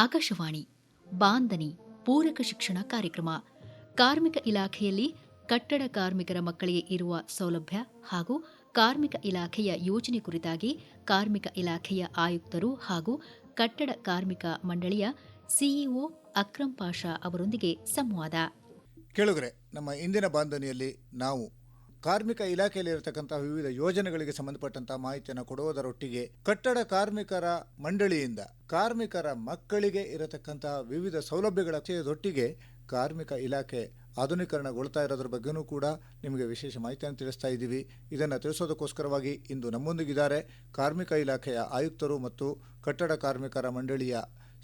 ಆಕಾಶವಾಣಿ ಬಾಂಧನಿ ಪೂರಕ ಶಿಕ್ಷಣ ಕಾರ್ಯಕ್ರಮ. ಕಾರ್ಮಿಕ ಇಲಾಖೆಯಲ್ಲಿ ಕಟ್ಟಡ ಕಾರ್ಮಿಕರ ಮಕ್ಕಳಿಗೆ ಇರುವ ಸೌಲಭ್ಯ ಹಾಗೂ ಕಾರ್ಮಿಕ ಇಲಾಖೆಯ ಯೋಜನೆ ಕುರಿತಾಗಿ ಕಾರ್ಮಿಕ ಇಲಾಖೆಯ ಆಯುಕ್ತರು ಹಾಗೂ ಕಟ್ಟಡ ಕಾರ್ಮಿಕ ಮಂಡಳಿಯ ಸಿಇಒ ಅಕ್ರಂ ಪಾಷಾ ಅವರೊಂದಿಗೆ ಸಂವಾದ. ಕೇಳುಗರೆ, ನಮ್ಮ ಇಂದಿನ ಬಾಂಧನಿಯಲ್ಲಿ ನಾವು ಕಾರ್ಮಿಕ ಇಲಾಖೆಯಲ್ಲಿರತಕ್ಕಂಥ ವಿವಿಧ ಯೋಜನೆಗಳಿಗೆ ಸಂಬಂಧಪಟ್ಟಂಥ ಮಾಹಿತಿಯನ್ನು ಕೊಡುವುದರೊಟ್ಟಿಗೆ ಕಟ್ಟಡ ಕಾರ್ಮಿಕರ ಮಂಡಳಿಯಿಂದ ಕಾರ್ಮಿಕರ ಮಕ್ಕಳಿಗೆ ಇರತಕ್ಕಂಥ ವಿವಿಧ ಸೌಲಭ್ಯಗಳ ಒಟ್ಟಿಗೆ ಕಾರ್ಮಿಕ ಇಲಾಖೆ ಆಧುನೀಕರಣಗೊಳ್ತಾ ಇರೋದ್ರ ಬಗ್ಗೆನೂ ಕೂಡ ನಿಮಗೆ ವಿಶೇಷ ಮಾಹಿತಿಯನ್ನು ತಿಳಿಸ್ತಾ ಇದ್ದೀವಿ. ಇದನ್ನು ತಿಳಿಸೋದಕ್ಕೋಸ್ಕರವಾಗಿ ಇಂದು ನಮ್ಮೊಂದಿಗಿದ್ದಾರೆ ಕಾರ್ಮಿಕ ಇಲಾಖೆಯ ಆಯುಕ್ತರು ಮತ್ತು ಕಟ್ಟಡ ಕಾರ್ಮಿಕರ ಮಂಡಳಿಯ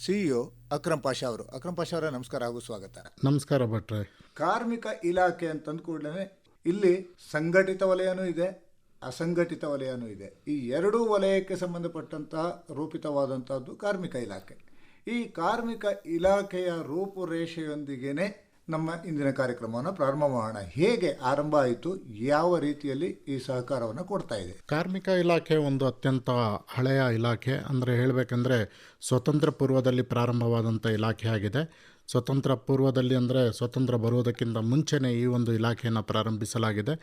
ಸಿಇಒ ಅಕ್ರಂ ಪಾಷಾ ಅವರು. ಅಕ್ರಂ ಪಾಷಾ ಅವರೇ, ನಮಸ್ಕಾರ ಹಾಗೂ ಸ್ವಾಗತ. ನಮಸ್ಕಾರ ಭಟ್ರೆ. ಕಾರ್ಮಿಕ ಇಲಾಖೆ ಅಂತಂದ ಕೂಡಲೇ ಇಲ್ಲಿ ಸಂಘಟಿತ ವಲಯನೂ ಇದೆ, ಅಸಂಘಟಿತ ವಲಯನೂ ಇದೆ. ಈ ಎರಡೂ ವಲಯಕ್ಕೆ ಸಂಬಂಧಪಟ್ಟಂತಹ ರೂಪಿತವಾದಂಥದ್ದು ಕಾರ್ಮಿಕ ಇಲಾಖೆ. ಈ ಕಾರ್ಮಿಕ ಇಲಾಖೆಯ ರೂಪುರೇಷೆಯೊಂದಿಗೇ ನಮ್ಮ ಇಂದಿನ ಕಾರ್ಯಕ್ರಮವನ್ನು ಪ್ರಾರಂಭ ಮಾಡೋಣ. ಹೇಗೆ ಆರಂಭ ಆಯಿತು, ಯಾವ ರೀತಿಯಲ್ಲಿ ಈ ಸಹಕಾರವನ್ನು ಕೊಡ್ತಾ ಇದೆ? ಕಾರ್ಮಿಕ ಇಲಾಖೆ ಒಂದು ಅತ್ಯಂತ ಹಳೆಯ ಇಲಾಖೆ. ಅಂದರೆ ಹೇಳಬೇಕಂದ್ರೆ ಸ್ವತಂತ್ರ ಪೂರ್ವದಲ್ಲಿ ಪ್ರಾರಂಭವಾದಂಥ ಇಲಾಖೆ ಆಗಿದೆ. ಸ್ವತಂತ್ರ ಪೂರ್ವದಲ್ಲಿ ಅಂದರೆ ಸ್ವತಂತ್ರ ಬರುವುದಕ್ಕಿಂತ ಮುಂಚೆನೇ ಈ ಒಂದು ಇಲಾಖೆಯನ್ನು ಪ್ರಾರಂಭಿಸಲಾಗಿದೆ.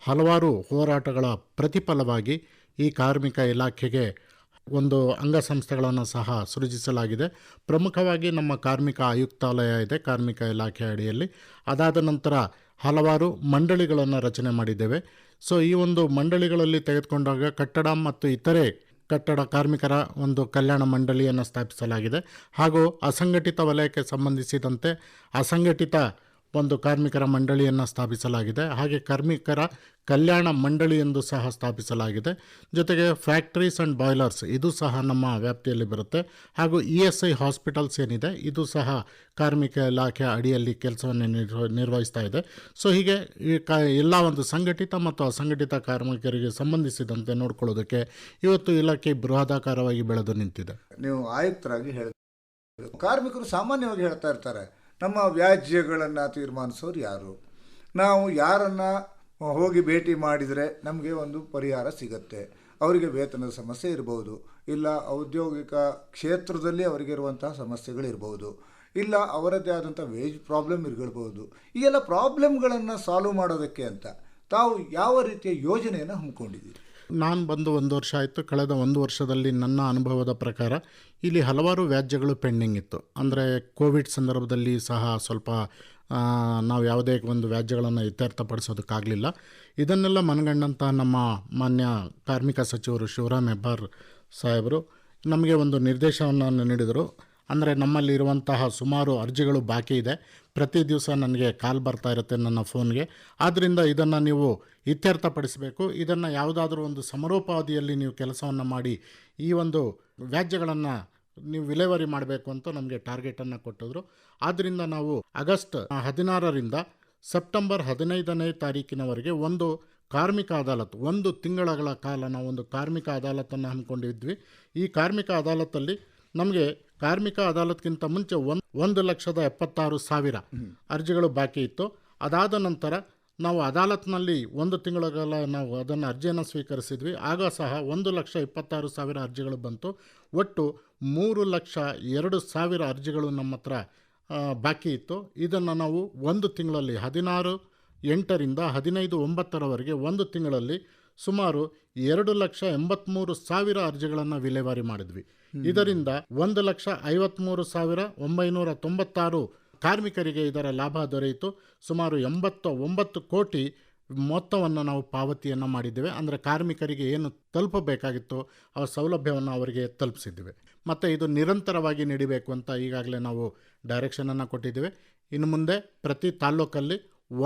ಹಲವಾರು ಹೋರಾಟಗಳ ಪ್ರತಿಫಲವಾಗಿ ಈ ಕಾರ್ಮಿಕ ಇಲಾಖೆಗೆ ಒಂದು ಅಂಗಸಂಸ್ಥೆಗಳನ್ನು ಸಹ ಸೃಜಿಸಲಾಗಿದೆ. ಪ್ರಮುಖವಾಗಿ ನಮ್ಮ ಕಾರ್ಮಿಕ ಆಯುಕ್ತಾಲಯ ಇದೆ ಕಾರ್ಮಿಕ ಇಲಾಖೆ ಅಡಿಯಲ್ಲಿ. ಅದಾದ ನಂತರ ಹಲವಾರು ಮಂಡಳಿಗಳನ್ನು ರಚನೆ ಮಾಡಿದ್ದೇವೆ. ಸೊ ಈ ಒಂದು ಮಂಡಳಿಗಳಲ್ಲಿ ತೆಗೆದುಕೊಂಡಾಗ ಕಟ್ಟಡ ಮತ್ತು ಇತರೆ ಕಟ್ಟಡ ಕಾರ್ಮಿಕರ ಒಂದು ಕಲ್ಯಾಣ ಮಂಡಳಿಯನ್ನು ಸ್ಥಾಪಿಸಲಾಗಿದೆ. ಹಾಗೂ ಅಸಂಘಟಿತ ವಲಯಕ್ಕೆ ಸಂಬಂಧಿಸಿದಂತೆ ಅಸಂಘಟಿತ ಒಂದು ಕಾರ್ಮಿಕರ ಮಂಡಳಿಯನ್ನು ಸ್ಥಾಪಿಸಲಾಗಿದೆ. ಹಾಗೆ ಕಾರ್ಮಿಕರ ಕಲ್ಯಾಣ ಮಂಡಳಿ ಎಂದು ಸಹ ಸ್ಥಾಪಿಸಲಾಗಿದೆ. ಜೊತೆಗೆ ಫ್ಯಾಕ್ಟ್ರೀಸ್ ಆ್ಯಂಡ್ ಬಾಯ್ಲರ್ಸ್ ಇದು ಸಹ ನಮ್ಮ ವ್ಯಾಪ್ತಿಯಲ್ಲಿ ಬರುತ್ತೆ. ಹಾಗೂ ESI ಹಾಸ್ಪಿಟಲ್ಸ್ ಏನಿದೆ ಇದು ಸಹ ಕಾರ್ಮಿಕ ಇಲಾಖೆ ಅಡಿಯಲ್ಲಿ ಕೆಲಸವನ್ನು ನಿರ್ವಹಿಸ್ತಾ ಇದೆ. ಸೊ ಹೀಗೆ ಈ ಎಲ್ಲ ಒಂದು ಸಂಘಟಿತ ಮತ್ತು ಅಸಂಘಟಿತ ಕಾರ್ಮಿಕರಿಗೆ ಸಂಬಂಧಿಸಿದಂತೆ ನೋಡ್ಕೊಳ್ಳೋದಕ್ಕೆ ಇವತ್ತು ಇಲಾಖೆ ಬೃಹದಾಕಾರವಾಗಿ ಬೆಳೆದು ನಿಂತಿದೆ. ನೀವು ಆಯುಕ್ತರಾಗಿ ಹೇಳಿ, ಕಾರ್ಮಿಕರು ಸಾಮಾನ್ಯವಾಗಿ ಹೇಳ್ತಾ ಇರ್ತಾರೆ, ನಮ್ಮ ವ್ಯಾಜ್ಯಗಳನ್ನು ತೀರ್ಮಾನಿಸೋರು ಯಾರು, ನಾವು ಯಾರನ್ನು ಹೋಗಿ ಭೇಟಿ ಮಾಡಿದರೆ ನಮಗೆ ಒಂದು ಪರಿಹಾರ ಸಿಗುತ್ತೆ, ಅವರಿಗೆ ವೇತನದ ಸಮಸ್ಯೆ ಇರ್ಬೋದು, ಇಲ್ಲ ಔದ್ಯೋಗಿಕ ಕ್ಷೇತ್ರದಲ್ಲಿ ಅವರಿಗಿರುವಂತಹ ಸಮಸ್ಯೆಗಳಿರ್ಬೋದು, ಇಲ್ಲ ಅವರದ್ದೇ ಆದಂಥ ವೇಜ್ ಪ್ರಾಬ್ಲಮ್ ಇರ್ಬೋದು. ಈ ಎಲ್ಲ ಪ್ರಾಬ್ಲಮ್ಗಳನ್ನು ಸಾಲ್ವ್ ಮಾಡೋದಕ್ಕೆ ಅಂತ ತಾವು ಯಾವ ರೀತಿಯ ಯೋಜನೆಯನ್ನು ಹಮ್ಮಿಕೊಂಡಿದ್ದೀರಿ? ನಾನು ಬಂದು 1 ವರ್ಷ ಆಯಿತು. ಕಳೆದ 1 ವರ್ಷದಲ್ಲಿ ನನ್ನ ಅನುಭವದ ಪ್ರಕಾರ ಇಲ್ಲಿ ಹಲವಾರು ವ್ಯಾಜ್ಯಗಳು ಪೆಂಡಿಂಗ್ ಇತ್ತು. ಅಂದರೆ ಕೋವಿಡ್ ಸಂದರ್ಭದಲ್ಲಿ ಸಹ ಸ್ವಲ್ಪ ನಾವು ಯಾವುದೇ ಒಂದು ವ್ಯಾಜ್ಯಗಳನ್ನು ಇತ್ಯರ್ಥಪಡಿಸೋದಕ್ಕಾಗಲಿಲ್ಲ. ಇದನ್ನೆಲ್ಲ ಮನಗಂಡಂಥ ನಮ್ಮ ಮಾನ್ಯ ಕಾರ್ಮಿಕ ಸಚಿವರು ಶಿವರಾಮ್ ಹೆಬ್ಬಾರ್ ಸಾಹೇಬರು ನಮಗೆ ಒಂದು ನಿರ್ದೇಶನವನ್ನು ನೀಡಿದರು. ಅಂದರೆ ನಮ್ಮಲ್ಲಿರುವಂತಹ ಸುಮಾರು ಅರ್ಜಿಗಳು ಬಾಕಿ ಇದೆ. ಪ್ರತಿ ದಿವಸ ನನಗೆ ಕಾಲ್ ಬರ್ತಾ ಇರುತ್ತೆ ನನ್ನ ಫೋನ್ಗೆ. ಆದ್ದರಿಂದ ಇದನ್ನು ನೀವು ಇತ್ಯರ್ಥಪಡಿಸಬೇಕು, ಇದನ್ನು ಯಾವುದಾದ್ರೂ ಒಂದು ಸಮರೋಪಾದಿಯಲ್ಲಿ ನೀವು ಕೆಲಸವನ್ನು ಮಾಡಿ ಈ ಒಂದು ವ್ಯಾಜ್ಯಗಳನ್ನು ನೀವು ವಿಲೇವಾರಿ ಮಾಡಬೇಕು ಅಂತ ನಮಗೆ ಟಾರ್ಗೆಟನ್ನು ಕೊಟ್ಟಿದ್ರು. ಆದ್ದರಿಂದ ನಾವು ಆಗಸ್ಟ್ 16ರಿಂದ ಸೆಪ್ಟೆಂಬರ್ 15ನೇ ತಾರೀಕಿನವರೆಗೆ ಒಂದು ಕಾರ್ಮಿಕ ಅದಾಲತ್, 1 ತಿಂಗಳ ಕಾಲ ನಾವು ಒಂದು ಕಾರ್ಮಿಕ ಅದಾಲತನ್ನು ಹಮ್ಮಿಕೊಂಡಿದ್ವಿ. ಈ ಕಾರ್ಮಿಕ ಅದಾಲತಲ್ಲಿ ನಮಗೆ ಕಾರ್ಮಿಕ ಅದಾಲತ್ಗಿಂತ ಮುಂಚೆ 1,76,000 ಅರ್ಜಿಗಳು ಬಾಕಿ ಇತ್ತು. ಅದಾದ ನಂತರ ನಾವು ಅದಾಲತ್ನಲ್ಲಿ 1 ತಿಂಗಳ ಕಾಲ ನಾವು ಅದನ್ನು ಅರ್ಜಿಯನ್ನು ಸ್ವೀಕರಿಸಿದ್ವಿ. ಆಗ ಸಹ 1,26,000 ಅರ್ಜಿಗಳು ಬಂತು. ಒಟ್ಟು 3,02,000 ಅರ್ಜಿಗಳು ನಮ್ಮ ಹತ್ರ ಬಾಕಿ ಇತ್ತು. ಇದನ್ನು ನಾವು 1 ತಿಂಗಳಲ್ಲಿ 16/8ರಿಂದ 15/9ರವರೆಗೆ 1 ತಿಂಗಳಲ್ಲಿ ಸುಮಾರು 2,83,000 ಅರ್ಜಿಗಳನ್ನು ವಿಲೇವಾರಿ ಮಾಡಿದ್ವಿ. ಇದರಿಂದ 1,53,996 ಕಾರ್ಮಿಕರಿಗೆ ಇದರ ಲಾಭ ದೊರೆಯಿತು. ಸುಮಾರು 89 ಕೋಟಿ ಮೊತ್ತವನ್ನು ನಾವು ಪಾವತಿಯನ್ನು ಮಾಡಿದ್ದೇವೆ. ಅಂದರೆ ಕಾರ್ಮಿಕರಿಗೆ ಏನು ತಲುಪಬೇಕಾಗಿತ್ತು ಆ ಸೌಲಭ್ಯವನ್ನು ಅವರಿಗೆ ತಲುಪಿಸಿದ್ದೇವೆ. ಮತ್ತು ಇದು ನಿರಂತರವಾಗಿ ನಡಿಬೇಕು ಅಂತ ಈಗಾಗಲೇ ನಾವು ಡೈರೆಕ್ಷನನ್ನು ಕೊಟ್ಟಿದ್ದೇವೆ. ಇನ್ನು ಮುಂದೆ ಪ್ರತಿ ತಾಲ್ಲೂಕಲ್ಲಿ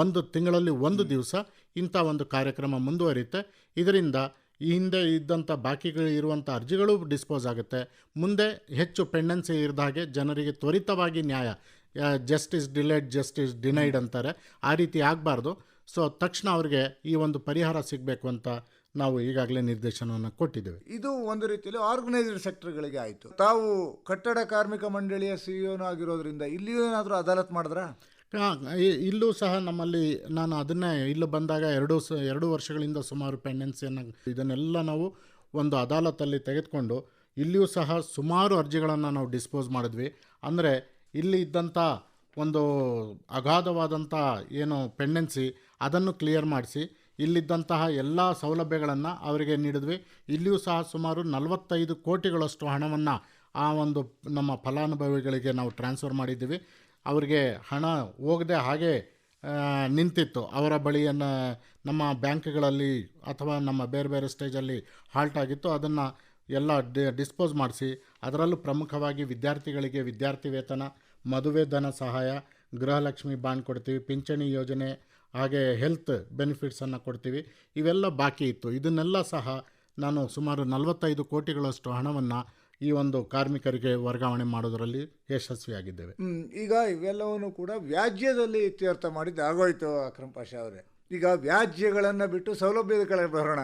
1 ತಿಂಗಳಲ್ಲಿ 1 ದಿವಸ ಇಂಥ ಒಂದು ಕಾರ್ಯಕ್ರಮ ಮುಂದುವರಿಯುತ್ತೆ. ಇದರಿಂದ ಈ ಹಿಂದೆ ಇದ್ದಂಥ ಬಾಕಿಗಳು ಇರುವಂಥ ಅರ್ಜಿಗಳು ಡಿಸ್ಪೋಸ್ ಆಗುತ್ತೆ. ಮುಂದೆ ಹೆಚ್ಚು ಪೆಂಡೆನ್ಸಿ ಇರದ ಹಾಗೆ ಜನರಿಗೆ ತ್ವರಿತವಾಗಿ ನ್ಯಾಯ, ಜಸ್ಟಿಸ್ ಡಿಲೇಡ್ ಜಸ್ಟಿಸ್ ಡಿನೈಡ್ ಅಂತಾರೆ, ಆ ರೀತಿ ಆಗಬಾರ್ದು. ಸೊ ತಕ್ಷಣ ಅವರಿಗೆ ಈ ಒಂದು ಪರಿಹಾರ ಸಿಗಬೇಕು ಅಂತ ನಾವು ಈಗಾಗಲೇ ನಿರ್ದೇಶನವನ್ನು ಕೊಟ್ಟಿದ್ದೇವೆ. ಇದು ಒಂದು ರೀತಿಯಲ್ಲಿ ಆರ್ಗನೈಸ್ಡ್ ಸೆಕ್ಟರ್ಗಳಿಗೆ ಆಯಿತು. ತಾವು ಕಟ್ಟಡ ಕಾರ್ಮಿಕ ಮಂಡಳಿಯ ಸಿಇಒನೂ ಆಗಿರೋದ್ರಿಂದ ಇಲ್ಲಿಯೂ ಏನಾದರೂ ಅದಾಲತ್ ಮಾಡಿದ್ರಾ? ಇಲ್ಲೂ ಸಹ ನಮ್ಮಲ್ಲಿ ನಾನು ಅದನ್ನೇ ಇಲ್ಲಿ ಬಂದಾಗ 2 ವರ್ಷಗಳಿಂದ ಸುಮಾರು ಪೆಂಡೆನ್ಸಿಯನ್ನು ಇದನ್ನೆಲ್ಲ ನಾವು ಒಂದು ಅದಾಲತಲ್ಲಿ ತೆಗೆದುಕೊಂಡು ಇಲ್ಲಿಯೂ ಸಹ ಸುಮಾರು ಅರ್ಜಿಗಳನ್ನು ನಾವು ಡಿಸ್ಪೋಸ್ ಮಾಡಿದ್ವಿ. ಅಂದರೆ ಇಲ್ಲಿ ಇದ್ದಂಥ ಒಂದು ಅಗಾಧವಾದಂಥ ಏನು ಪೆಂಡೆನ್ಸಿ ಅದನ್ನು ಕ್ಲಿಯರ್ ಮಾಡಿಸಿ ಇಲ್ಲಿದ್ದಂತಹ ಎಲ್ಲ ಸೌಲಭ್ಯಗಳನ್ನು ಅವರಿಗೆ ನೀಡಿದ್ವಿ. ಇಲ್ಲಿಯೂ ಸಹ ಸುಮಾರು 45 ಕೋಟಿಗಳಷ್ಟು ಹಣವನ್ನು ಆ ಒಂದು ನಮ್ಮ ಫಲಾನುಭವಿಗಳಿಗೆ ನಾವು ಟ್ರಾನ್ಸ್ಫರ್ ಮಾಡಿದ್ದೀವಿ. ಅವರಿಗೆ ಹಣ ಹೋಗದೆ ಹಾಗೆ ನಿಂತಿತ್ತು, ಅವರ ಬಳಿಯನ್ನು ನಮ್ಮ ಬ್ಯಾಂಕ್ಗಳಲ್ಲಿ ಅಥವಾ ನಮ್ಮ ಬೇರೆ ಬೇರೆ ಸ್ಟೇಜಲ್ಲಿ ಹಾಲ್ಟ್ ಆಗಿತ್ತು. ಅದನ್ನು ಎಲ್ಲ ಡಿಸ್ಪೋಸ್ ಮಾಡಿಸಿ ಅದರಲ್ಲೂ ಪ್ರಮುಖವಾಗಿ ವಿದ್ಯಾರ್ಥಿಗಳಿಗೆ ವಿದ್ಯಾರ್ಥಿ ವೇತನ, ಮದುವೆ ಧನ ಸಹಾಯ, ಗೃಹಲಕ್ಷ್ಮಿ ಬಾಂಡ್ ಕೊಡ್ತೀವಿ, ಪಿಂಚಣಿ ಯೋಜನೆ, ಹಾಗೆ ಹೆಲ್ತ್ ಬೆನಿಫಿಟ್ಸನ್ನು ಕೊಡ್ತೀವಿ. ಇವೆಲ್ಲ ಬಾಕಿ ಇತ್ತು. ಇದನ್ನೆಲ್ಲ ಸಹ ನಾನು ಸುಮಾರು 45 ಕೋಟಿಗಳಷ್ಟು ಹಣವನ್ನು ಈ ಒಂದು ಕಾರ್ಮಿಕರಿಗೆ ವರ್ಗಾವಣೆ ಮಾಡೋದರಲ್ಲಿ ಯಶಸ್ವಿಯಾಗಿದ್ದೇವೆ. ಈಗ ಇವೆಲ್ಲವನ್ನು ಕೂಡ ವ್ಯಾಜ್ಯದಲ್ಲಿ ಇತ್ಯರ್ಥ ಮಾಡಿದ್ದು ಆಗೋಯ್ತು ಅಕ್ರಮ್ ಪಾಷಾ ಅವರೇ. ಈಗ ವ್ಯಾಜ್ಯಗಳನ್ನು ಬಿಟ್ಟು ಸೌಲಭ್ಯದ ಕಡೆ ಬರೋಣ.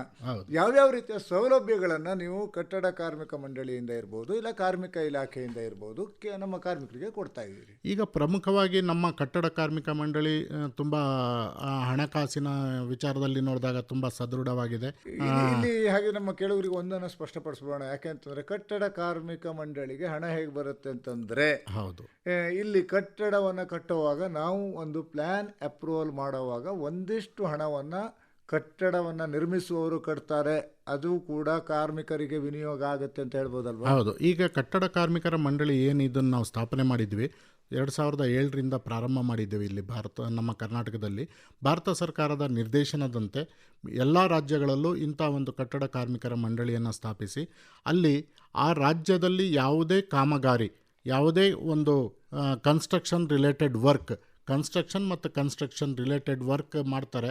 ಯಾವ್ಯಾವ ರೀತಿಯ ಸೌಲಭ್ಯಗಳನ್ನು ನೀವು ಕಟ್ಟಡ ಕಾರ್ಮಿಕ ಮಂಡಳಿಯಿಂದ ಇರ್ಬೋದು, ಇಲ್ಲ ಕಾರ್ಮಿಕ ಇಲಾಖೆಯಿಂದ ಇರ್ಬೋದು, ನಮ್ಮ ಕಾರ್ಮಿಕರಿಗೆ ಕೊಡ್ತಾ ಇದ್ದೀರಿ? ಈಗ ಪ್ರಮುಖವಾಗಿ ನಮ್ಮ ಕಟ್ಟಡ ಕಾರ್ಮಿಕ ಮಂಡಳಿ ತುಂಬ ಹಣಕಾಸಿನ ವಿಚಾರದಲ್ಲಿ ನೋಡಿದಾಗ ತುಂಬ ಸದೃಢವಾಗಿದೆ. ಇಲ್ಲಿ ಹಾಗೆ ನಮ್ಮ ಕೇಳುಗರಿಗೆ ಒಂದನ್ನು ಸ್ಪಷ್ಟಪಡಿಸ್ಬೋಣ. ಯಾಕೆಂತಂದ್ರೆ ಕಟ್ಟಡ ಕಾರ್ಮಿಕ ಮಂಡಳಿಗೆ ಹಣ ಹೇಗೆ ಬರುತ್ತೆ ಅಂತಂದ್ರೆ, ಹೌದು, ಇಲ್ಲಿ ಕಟ್ಟಡವನ್ನು ಕಟ್ಟುವಾಗ ನಾವು ಒಂದು ಪ್ಲಾನ್ ಅಪ್ರೂವಲ್ ಮಾಡುವಾಗ ಒಂದಿಷ್ಟು ಹಣವನ್ನು ಕಟ್ಟಡವನ್ನು ನಿರ್ಮಿಸುವವರು ಕಟ್ತಾರೆ, ಅದು ಕೂಡ ಕಾರ್ಮಿಕರಿಗೆ ವಿನಿಯೋಗ ಆಗುತ್ತೆ ಅಂತ ಹೇಳ್ಬೋದಲ್ವಾ? ಹೌದು. ಈಗ ಕಟ್ಟಡ ಕಾರ್ಮಿಕರ ಮಂಡಳಿ ಏನು ಇದನ್ನು ನಾವು ಸ್ಥಾಪನೆ ಮಾಡಿದ್ವಿ, 2007ರಿಂದ ಪ್ರಾರಂಭ ಮಾಡಿದ್ದೇವೆ ಇಲ್ಲಿ ನಮ್ಮ ಕರ್ನಾಟಕದಲ್ಲಿ. ಭಾರತ ಸರ್ಕಾರದ ನಿರ್ದೇಶನದಂತೆ ಎಲ್ಲ ರಾಜ್ಯಗಳಲ್ಲೂ ಇಂಥ ಒಂದು ಕಟ್ಟಡ ಕಾರ್ಮಿಕರ ಮಂಡಳಿಯನ್ನು ಸ್ಥಾಪಿಸಿ ಅಲ್ಲಿ ಆ ರಾಜ್ಯದಲ್ಲಿ ಯಾವುದೇ ಕಾಮಗಾರಿ, ಯಾವುದೇ ಒಂದು ಕನ್ಸ್ಟ್ರಕ್ಷನ್ ರಿಲೇಟೆಡ್ ವರ್ಕ್ ಮಾಡ್ತಾರೆ,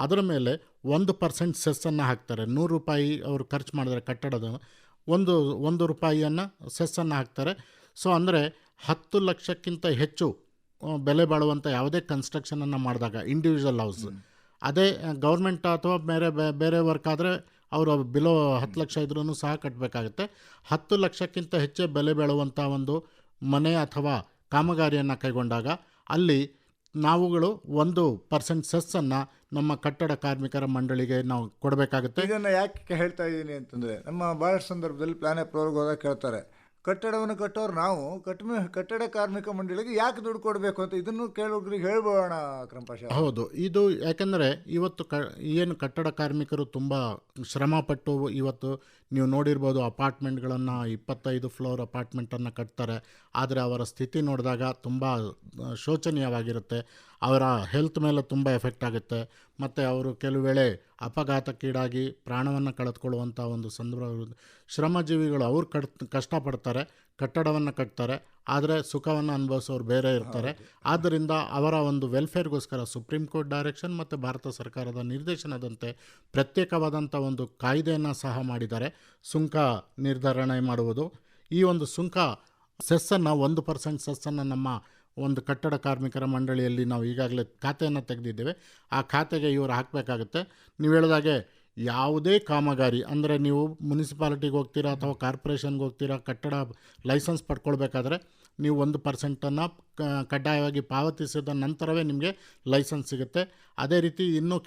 ಅದರ ಮೇಲೆ 1% ಸೆಸ್ಸನ್ನು ಹಾಕ್ತಾರೆ. 100 ರೂಪಾಯಿ ಅವರು ಖರ್ಚು ಮಾಡಿದ್ರೆ ಕಟ್ಟಡದ 1 ರೂಪಾಯಿಯನ್ನು ಸೆಸ್ಸನ್ನು ಹಾಕ್ತಾರೆ. ಸೊ ಅಂದರೆ 10 ಲಕ್ಷಕ್ಕಿಂತ ಹೆಚ್ಚು ಬೆಲೆ ಬಾಳುವಂಥ ಯಾವುದೇ ಕನ್ಸ್ಟ್ರಕ್ಷನನ್ನು ಮಾಡಿದಾಗ ಇಂಡಿವಿಜುವಲ್ ಹೌಸ್, ಅದೇ ಗೌರ್ಮೆಂಟ್ ಅಥವಾ ಬೇರೆ ವರ್ಕ್ ಆದರೆ ಅವರು ಬಿಲೋ 10 ಲಕ್ಷ ಇದ್ರೂ ಸಹ ಕಟ್ಟಬೇಕಾಗುತ್ತೆ. 10 ಲಕ್ಷಕ್ಕಿಂತ ಹೆಚ್ಚೇ ಬೆಲೆ ಬಾಳುವಂಥ ಒಂದು ಮನೆ ಅಥವಾ ಕಾಮಗಾರಿಯನ್ನು ಕೈಗೊಂಡಾಗ ಅಲ್ಲಿ ನಾವುಗಳು 1% ಸೆಸ್ಸನ್ನು ನಮ್ಮ ಕಟ್ಟಡ ಕಾರ್ಮಿಕರ ಮಂಡಳಿಗೆ ನಾವು ಕೊಡಬೇಕಾಗುತ್ತೆ. ಇದನ್ನು ಯಾಕೆ ಹೇಳ್ತಾ ಇದ್ದೀನಿ ಅಂತಂದರೆ, ನಮ್ಮ ಭಾಳಷ್ಟು ಸಂದರ್ಭದಲ್ಲಿ ಪ್ಲಾನ್ ಅಪ್ರೂವಲ್ಗೆ ಹೋದಾಗ ಕೇಳ್ತಾರೆ, ಕಟ್ಟಡವನ್ನು ಕಟ್ಟೋರು ನಾವು ಕಟ್ಟಡ ಕಾರ್ಮಿಕ ಮಂಡಳಿಗೆ ಯಾಕೆ ದುಡ್ಡು ಕೊಡಬೇಕು ಅಂತ. ಇದನ್ನು ಕೇಳೋರಿಗೆ ಹೇಳ್ಬೋಣ ಅಕ್ರಮ್ ಪಾಷಾ. ಹೌದು, ಇದು ಯಾಕೆಂದರೆ ಇವತ್ತು ಏನು ಕಟ್ಟಡ ಕಾರ್ಮಿಕರು ತುಂಬ ಶ್ರಮಪಟ್ಟು ಇವತ್ತು ನೀವು ನೋಡಿರ್ಬೋದು, ಅಪಾರ್ಟ್ಮೆಂಟ್ಗಳನ್ನು 25 ಫ್ಲೋರ್ ಅಪಾರ್ಟ್ಮೆಂಟನ್ನು ಕಟ್ತಾರೆ. ಆದರೆ ಅವರ ಸ್ಥಿತಿ ನೋಡಿದಾಗ ತುಂಬ ಶೋಚನೀಯವಾಗಿರುತ್ತೆ. ಅವರ ಹೆಲ್ತ್ ಮೇಲೆ ತುಂಬ ಎಫೆಕ್ಟ್ ಆಗುತ್ತೆ. ಮತ್ತು ಅವರು ಕೆಲವು ವೇಳೆ ಅಪಘಾತಕ್ಕೀಡಾಗಿ ಪ್ರಾಣವನ್ನು ಕಳೆದುಕೊಳ್ಳುವಂಥ ಒಂದು ಸಂದರ್ಭ. ಶ್ರಮಜೀವಿಗಳು ಅವರು ಕಷ್ಟಪಡ್ತಾರೆ, ಕಟ್ಟಡವನ್ನು ಕಟ್ತಾರೆ, ಆದರೆ ಸುಖವನ್ನು ಅನುಭವಿಸೋರು ಬೇರೆ ಇರ್ತಾರೆ. ಆದ್ದರಿಂದ ಅವರ ಒಂದು ವೆಲ್ಫೇರ್ಗೋಸ್ಕರ ಸುಪ್ರೀಂ ಕೋರ್ಟ್ ಡೈರೆಕ್ಷನ್ ಮತ್ತು ಭಾರತ ಸರ್ಕಾರದ ನಿರ್ದೇಶನದಂತೆ ಪ್ರತ್ಯೇಕವಾದಂಥ ಒಂದು ಕಾಯ್ದೆಯನ್ನು ಸಹ ಮಾಡಿದ್ದಾರೆ, ಸುಂಕ ನಿರ್ಧಾರಣೆ ಮಾಡುವುದು. ಈ ಒಂದು ಸುಂಕ ಸೆಸ್ಸನ್ನು 1% ಸೆಸ್ಸನ್ನು ನಮ್ಮ ಒಂದು ಕಟ್ಟಡ ಕಾರ್ಮಿಕರ ಮಂಡಳಿಯಲ್ಲಿ ನಾವು ಈಗಾಗಲೇ ಖಾತೆಯನ್ನು ತೆಗೆದಿದ್ದೇವೆ. ಆ ಖಾತೆಗೆ ಇವರು ಹಾಕಬೇಕಾಗುತ್ತೆ. ನೀವು ಹೇಳಿದಾಗೆ ಯಾವುದೇ ಕಾಮಗಾರಿ ಅಂದರೆ ನೀವು ಮುನ್ಸಿಪಾಲಿಟಿಗೆ ಹೋಗ್ತೀರಾ ಅಥವಾ ಕಾರ್ಪೊರೇಷನ್ಗೆ ಹೋಗ್ತೀರಾ, ಕಟ್ಟಡ ಲೈಸೆನ್ಸ್ ಪಡ್ಕೊಳ್ಬೇಕಾದ್ರೆ ನೀವು 1%ನ್ನು ಕಡ್ಡಾಯವಾಗಿ ಪಾವತಿಸಿದ ನಂತರವೇ ನಿಮಗೆ ಲೈಸೆನ್ಸ್ ಸಿಗುತ್ತೆ. ಅದೇ ರೀತಿ ಇನ್ನೂ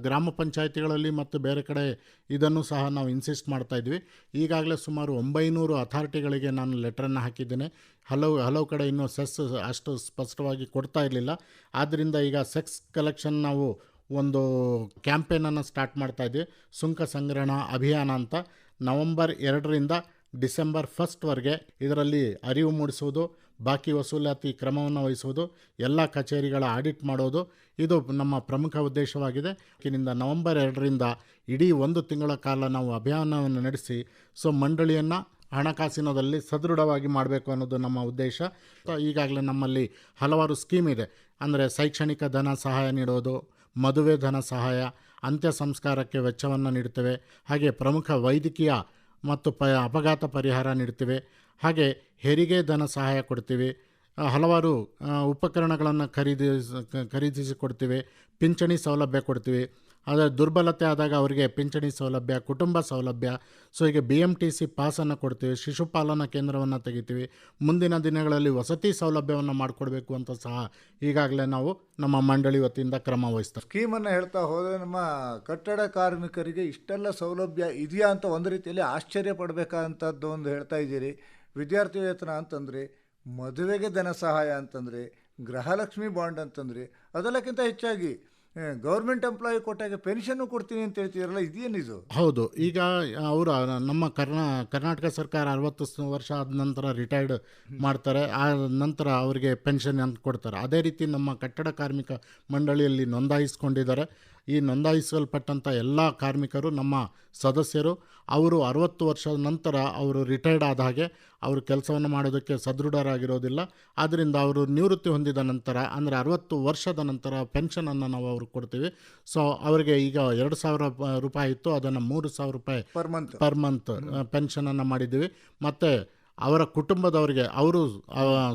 ಗ್ರಾಮ ಪಂಚಾಯಿತಿಗಳಲ್ಲಿ ಮತ್ತು ಬೇರೆ ಕಡೆ ಇದನ್ನು ಸಹ ನಾವು ಇನ್ಸಿಸ್ಟ್ ಮಾಡ್ತಾಯಿದ್ವಿ. ಈಗಾಗಲೇ ಸುಮಾರು 900 ಅಥಾರಿಟಿಗಳಿಗೆ ನಾನು ಲೆಟ್ರನ್ನು ಹಾಕಿದ್ದೇನೆ. ಹಲವು ಕಡೆ ಇನ್ನೂ ಸೆಸ್ ಅಷ್ಟು ಸ್ಪಷ್ಟವಾಗಿ ಕೊಡ್ತಾ ಇರಲಿಲ್ಲ. ಆದ್ದರಿಂದ ಈಗ ಸೆಸ್ ಕಲೆಕ್ಷನ್ ನಾವು ಒಂದು ಕ್ಯಾಂಪೇನನ್ನು ಸ್ಟಾರ್ಟ್ ಮಾಡ್ತಾಯಿದ್ವಿ, ಸುಂಕ ಸಂಗ್ರಹಣಾ ಅಭಿಯಾನ ಅಂತ. ನವೆಂಬರ್ 2ರಿಂದ ಡಿಸೆಂಬರ್ 1ವರೆಗೆ ಇದರಲ್ಲಿ ಅರಿವು ಮೂಡಿಸುವುದು, ಬಾಕಿ ವಸೂಲಾತಿ ಕ್ರಮವನ್ನು ವಹಿಸುವುದು, ಎಲ್ಲ ಕಚೇರಿಗಳ ಆಡಿಟ್ ಮಾಡೋದು ಇದು ನಮ್ಮ ಪ್ರಮುಖ ಉದ್ದೇಶವಾಗಿದೆ. ಇದರಿಂದ ನವೆಂಬರ್ 2ರಿಂದ ಇಡೀ 1 ತಿಂಗಳ ಕಾಲ ನಾವು ಅಭಿಯಾನವನ್ನು ನಡೆಸಿ ಮಂಡಳಿಯನ್ನು ಹಣಕಾಸಿನದಲ್ಲಿ ಸದೃಢವಾಗಿ ಮಾಡಬೇಕು ಅನ್ನೋದು ನಮ್ಮ ಉದ್ದೇಶ. ಈಗಾಗಲೇ ನಮ್ಮಲ್ಲಿ ಹಲವಾರು ಸ್ಕೀಮ್ ಇದೆ. ಅಂದರೆ ಶೈಕ್ಷಣಿಕ ಧನ ಸಹಾಯ ನೀಡೋದು, ಮದುವೆ ಧನ ಸಹಾಯ, ಅಂತ್ಯ ಸಂಸ್ಕಾರಕ್ಕೆ ವೆಚ್ಚವನ್ನು ನೀಡ್ತೇವೆ, ಹಾಗೆ ಪ್ರಮುಖ ವೈದ್ಯಕೀಯ ಮತ್ತು ಅಪಘಾತ ಪರಿಹಾರ ನೀಡ್ತೀವಿ, ಹಾಗೆ ಹೆರಿಗೆ ಧನ ಸಹಾಯ ಕೊಡ್ತೀವಿ, ಹಲವಾರು ಉಪಕರಣಗಳನ್ನು ಖರೀದಿಸಿ ಕೊಡ್ತೀವಿ, ಪಿಂಚಣಿ ಸೌಲಭ್ಯ ಕೊಡ್ತೀವಿ, ಆದರೆ ದುರ್ಬಲತೆ ಆದಾಗ ಅವರಿಗೆ ಪಿಂಚಣಿ ಸೌಲಭ್ಯ, ಕುಟುಂಬ ಸೌಲಭ್ಯ. ಸೊ ಈಗ BMTC ಪಾಸನ್ನು ಕೊಡ್ತೀವಿ, ಶಿಶುಪಾಲನಾ ಕೇಂದ್ರವನ್ನು ತೆಗಿತೀವಿ. ಮುಂದಿನ ದಿನಗಳಲ್ಲಿ ವಸತಿ ಸೌಲಭ್ಯವನ್ನು ಮಾಡಿಕೊಡ್ಬೇಕು ಅಂತ ಸಹ ಈಗಾಗಲೇ ನಾವು ನಮ್ಮ ಮಂಡಳಿ ವತಿಯಿಂದ ಕ್ರಮ ವಹಿಸ್ತಾರೆ. ಸ್ಕೀಮನ್ನು ಹೇಳ್ತಾ ಹೋದರೆ ನಮ್ಮ ಕಟ್ಟಡ ಕಾರ್ಮಿಕರಿಗೆ ಇಷ್ಟೆಲ್ಲ ಸೌಲಭ್ಯ ಇದೆಯಾ ಅಂತ ಒಂದು ರೀತಿಯಲ್ಲಿ ಆಶ್ಚರ್ಯ ಪಡಬೇಕಾದಂಥದ್ದು ಒಂದು ಹೇಳ್ತಾ ಇದ್ದೀರಿ. ವಿದ್ಯಾರ್ಥಿ ವೇತನ ಅಂತಂದರೆ, ಮದುವೆಗೆ ಧನ ಸಹಾಯ ಅಂತಂದರೆ, ಗೃಹಲಕ್ಷ್ಮಿ ಬಾಂಡ್ ಅಂತಂದರೆ, ಅದೆಲ್ಲಕ್ಕಿಂತ ಹೆಚ್ಚಾಗಿ ಗೌರ್ಮೆಂಟ್ ಎಂಪ್ಲಾಯಿ ಕೊಟ್ಟಾಗ ಪೆನ್ಷನ್ನು ಕೊಡ್ತೀನಿ ಅಂತ ಹೇಳ್ತೀರಲ್ಲ, ಇದೇನಿದು? ಹೌದು, ಈಗ ಅವರು ನಮ್ಮ ಕರ್ನಾಟಕ ಸರ್ಕಾರ 60 ವರ್ಷ ಆದ ನಂತರ ರಿಟೈರ್ಡ್ ಮಾಡ್ತಾರೆ. ಆ ನಂತರ ಅವರಿಗೆ ಪೆನ್ಷನ್ ಅಂತ ಕೊಡ್ತಾರೆ. ಅದೇ ರೀತಿ ನಮ್ಮ ಕಟ್ಟಡ ಕಾರ್ಮಿಕ ಮಂಡಳಿಯಲ್ಲಿ ನೋಂದಾಯಿಸ್ಕೊಂಡಿದ್ದಾರೆ. ಈ ನೋಂದಾಯಿಸಲ್ಪಟ್ಟಂಥ ಎಲ್ಲ ಕಾರ್ಮಿಕರು ನಮ್ಮ ಸದಸ್ಯರು. ಅವರು 60 ವರ್ಷದ ನಂತರ ಅವರು ರಿಟೈರ್ಡ್ ಆದ ಹಾಗೆ ಅವರು ಕೆಲಸವನ್ನು ಮಾಡೋದಕ್ಕೆ ಸದೃಢರಾಗಿರೋದಿಲ್ಲ. ಆದ್ದರಿಂದ ಅವರು ನಿವೃತ್ತಿ ಹೊಂದಿದ ನಂತರ, ಅಂದರೆ 60 ವರ್ಷದ ನಂತರ ಪೆನ್ಷನನ್ನು ನಾವು ಅವ್ರಿಗೆ ಕೊಡ್ತೀವಿ. ಸೊ ಅವರಿಗೆ ಈಗ 2,000 ರೂಪಾಯಿ ಇತ್ತು, ಅದನ್ನು 3,000 ರೂಪಾಯಿ ಪರ್ ಮಂತ್ ಪೆನ್ಷನನ್ನು ಮಾಡಿದ್ದೀವಿ. ಮತ್ತು ಅವರ ಕುಟುಂಬದವರಿಗೆ, ಅವರು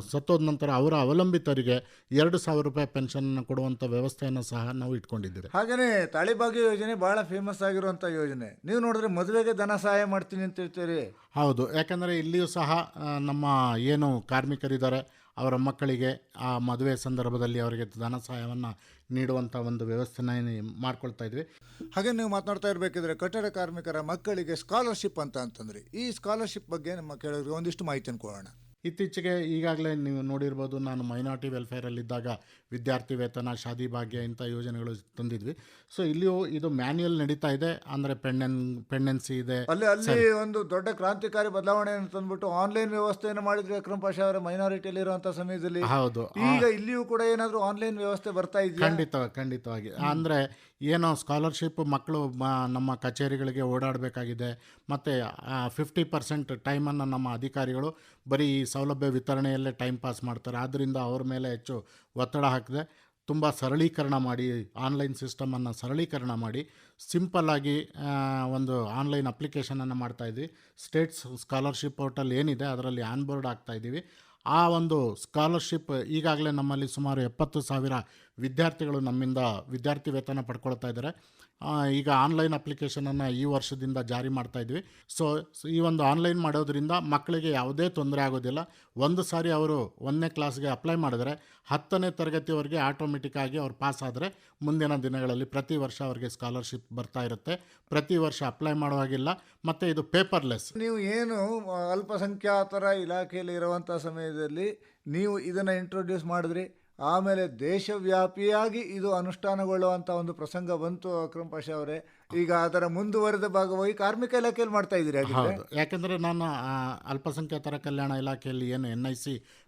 ಸತ್ತೋದ ನಂತರ ಅವರ ಅವಲಂಬಿತರಿಗೆ 2,000 ರೂಪಾಯಿ ಪೆನ್ಷನನ್ನು ಕೊಡುವಂಥ ವ್ಯವಸ್ಥೆಯನ್ನು ಸಹ ನಾವು ಇಟ್ಕೊಂಡಿದ್ದೀವಿ. ಹಾಗೆಯೇ ತಾಳಿಭಾಗ್ಯ ಯೋಜನೆ ಭಾಳ ಫೇಮಸ್ ಆಗಿರುವಂಥ ಯೋಜನೆ. ನೀವು ನೋಡಿದ್ರೆ ಮದುವೆಗೆ ಧನ ಸಹಾಯ ಮಾಡ್ತೀನಿ ಅಂತ ಹೇಳ್ತೀರಿ. ಹೌದು, ಯಾಕಂದರೆ ಇಲ್ಲಿಯೂ ಸಹ ನಮ್ಮ ಏನು ಕಾರ್ಮಿಕರಿದ್ದಾರೆ ಅವರ ಮಕ್ಕಳಿಗೆ ಆ ಮದುವೆ ಸಂದರ್ಭದಲ್ಲಿ ಅವರಿಗೆ ಧನ ಸಹಾಯವನ್ನು ನೀಡುವಂಥ ಒಂದು ವ್ಯವಸ್ಥೆನ ಮಾಡ್ಕೊಳ್ತಾ ಇದ್ವಿ. ಹಾಗೆ ನೀವು ಮಾತನಾಡ್ತಾ ಇರಬೇಕಿದ್ರೆ ಕಟ್ಟಡ ಕಾರ್ಮಿಕರ ಮಕ್ಕಳಿಗೆ ಸ್ಕಾಲರ್ಶಿಪ್ ಅಂತಂದರೆ, ಈ ಸ್ಕಾಲರ್ಶಿಪ್ ಬಗ್ಗೆ ನಮ್ಮ ಕೇಳೋರಿಗೆ ಒಂದಿಷ್ಟು ಮಾಹಿತಿಯನ್ನು ಕೊಡೋಣ. ಇತ್ತೀಚೆಗೆ ಈಗಾಗಲೇ ನೀವು ನೋಡಿರ್ಬೋದು, ನಾನು ಮೈನಾರಿಟಿ ವೆಲ್ಫೇರಲ್ಲಿದ್ದಾಗ ವಿದ್ಯಾರ್ಥಿ ವೇತನ, ಶಾದಿ ಭಾಗ್ಯ ಇಂಥ ಯೋಜನೆಗಳು ತಂದಿದ್ವಿ. ಸೊ ಇಲ್ಲಿಯೂ ಇದು ಮ್ಯಾನ್ಯುಯಲ್ ನಡೀತಾ ಇದೆ. ಅಂದರೆ ಪೆಂಡೆನ್ಸಿ ಇದೆ. ಅಲ್ಲಿ ಒಂದು ದೊಡ್ಡ ಕ್ರಾಂತಿಕಾರಿ ಬದಲಾವಣೆ ತಂದ್ಬಿಟ್ಟು ಆನ್ಲೈನ್ ವ್ಯವಸ್ಥೆಯನ್ನು ಮಾಡಿದ್ವಿ ಅಕ್ರಮ್ ಪಾಷಾ ಅವರ ಮೈನಾರಿಟಿಯಲ್ಲಿ ಇರುವಂಥ ಸಮಯದಲ್ಲಿ. ಹೌದು, ಈಗ ಇಲ್ಲಿಯೂ ಕೂಡ ಏನಾದರೂ ಆನ್ಲೈನ್ ವ್ಯವಸ್ಥೆ ಬರ್ತಾ ಇದೆಯಾ? ಖಂಡಿತವಾಗಿ. ಅಂದರೆ ಏನೋ ಸ್ಕಾಲರ್ಶಿಪ್ ಮಕ್ಕಳು ನಮ್ಮ ಕಚೇರಿಗಳಿಗೆ ಓಡಾಡಬೇಕಾಗಿದೆ. ಮತ್ತು 50% ಟೈಮನ್ನು ನಮ್ಮ ಅಧಿಕಾರಿಗಳು ಬರೀ ಈ ಸೌಲಭ್ಯ ವಿತರಣೆಯಲ್ಲೇ ಟೈಮ್ ಪಾಸ್ ಮಾಡ್ತಾರೆ. ಆದ್ದರಿಂದ ಅವ್ರ ಮೇಲೆ ಹೆಚ್ಚು ಒತ್ತಡ ಹಾಕಿದೆ. ತುಂಬ ಸರಳೀಕರಣ ಮಾಡಿ, ಆನ್ಲೈನ್ ಸಿಸ್ಟಮನ್ನು ಸರಳೀಕರಣ ಮಾಡಿ ಸಿಂಪಲ್ಲಾಗಿ ಒಂದು ಆನ್ಲೈನ್ ಅಪ್ಲಿಕೇಶನನ್ನು ಮಾಡ್ತಾಯಿದ್ವಿ. ಸ್ಟೇಟ್ಸ್ ಸ್ಕಾಲರ್ಶಿಪ್ ಪೋರ್ಟಲ್ ಏನಿದೆ ಅದರಲ್ಲಿ ಆನ್ಬೋರ್ಡ್ ಆಗ್ತಾಯಿದ್ದೀವಿ. ಆ ಒಂದು ಸ್ಕಾಲರ್ಶಿಪ್ ಈಗಾಗಲೇ ನಮ್ಮಲ್ಲಿ ಸುಮಾರು 70,000 ವಿದ್ಯಾರ್ಥಿಗಳು ನಮ್ಮಿಂದ ವಿದ್ಯಾರ್ಥಿ ವೇತನ ಪಡ್ಕೊಳ್ತಾ ಇದ್ದಾರೆ. ಈಗ ಆನ್ಲೈನ್ ಅಪ್ಲಿಕೇಶನನ್ನು ಈ ವರ್ಷದಿಂದ ಜಾರಿ ಮಾಡ್ತಾಯಿದ್ವಿ. ಸೊ ಈ ಒಂದು ಆನ್ಲೈನ್ ಮಾಡೋದ್ರಿಂದ ಮಕ್ಕಳಿಗೆ ಯಾವುದೇ ತೊಂದರೆ ಆಗೋದಿಲ್ಲ. ಒಂದು ಸಾರಿ ಅವರು 1ನೇ ಕ್ಲಾಸ್ಗೆ ಅಪ್ಲೈ ಮಾಡಿದ್ರೆ 10ನೇ ತರಗತಿವರೆಗೆ ಆಟೋಮೆಟಿಕ್ಕಾಗಿ ಅವ್ರು ಪಾಸ್ ಆದರೆ ಮುಂದಿನ ದಿನಗಳಲ್ಲಿ ಪ್ರತಿ ವರ್ಷ ಅವರಿಗೆ ಸ್ಕಾಲರ್ಶಿಪ್ ಬರ್ತಾ ಇರುತ್ತೆ. ಪ್ರತಿ ವರ್ಷ ಅಪ್ಲೈ ಮಾಡುವಾಗಿಲ್ಲ. ಮತ್ತು ಇದು ಪೇಪರ್ಲೆಸ್. ನೀವು ಏನು ಅಲ್ಪಸಂಖ್ಯಾತರ ಇಲಾಖೆಯಲ್ಲಿ ಇರುವಂಥ ಸಮಯದಲ್ಲಿ ನೀವು ಇದನ್ನು ಇಂಟ್ರೊಡ್ಯೂಸ್ ಮಾಡಿದ್ರಿ, ಆಮೇಲೆ ದೇಶವ್ಯಾಪಿಯಾಗಿ ಇದು ಅನುಷ್ಠಾನಗೊಳ್ಳುವಂಥ ಒಂದು ಪ್ರಸಂಗ ಬಂತು ಅಕ್ರಮ್ ಪಾಷಾ ಅವರೇ. ಈಗ ಅದರ ಮುಂದುವರೆದ ಭಾಗವಾಗಿ ಕಾರ್ಮಿಕ ಇಲಾಖೆಯಲ್ಲಿ ಮಾಡ್ತಾ ಇದ್ದೀರಿ. ಹೌದು, ಯಾಕೆಂದರೆ ನಾನು ಅಲ್ಪಸಂಖ್ಯಾತರ ಕಲ್ಯಾಣ ಇಲಾಖೆಯಲ್ಲಿ ಏನು NIC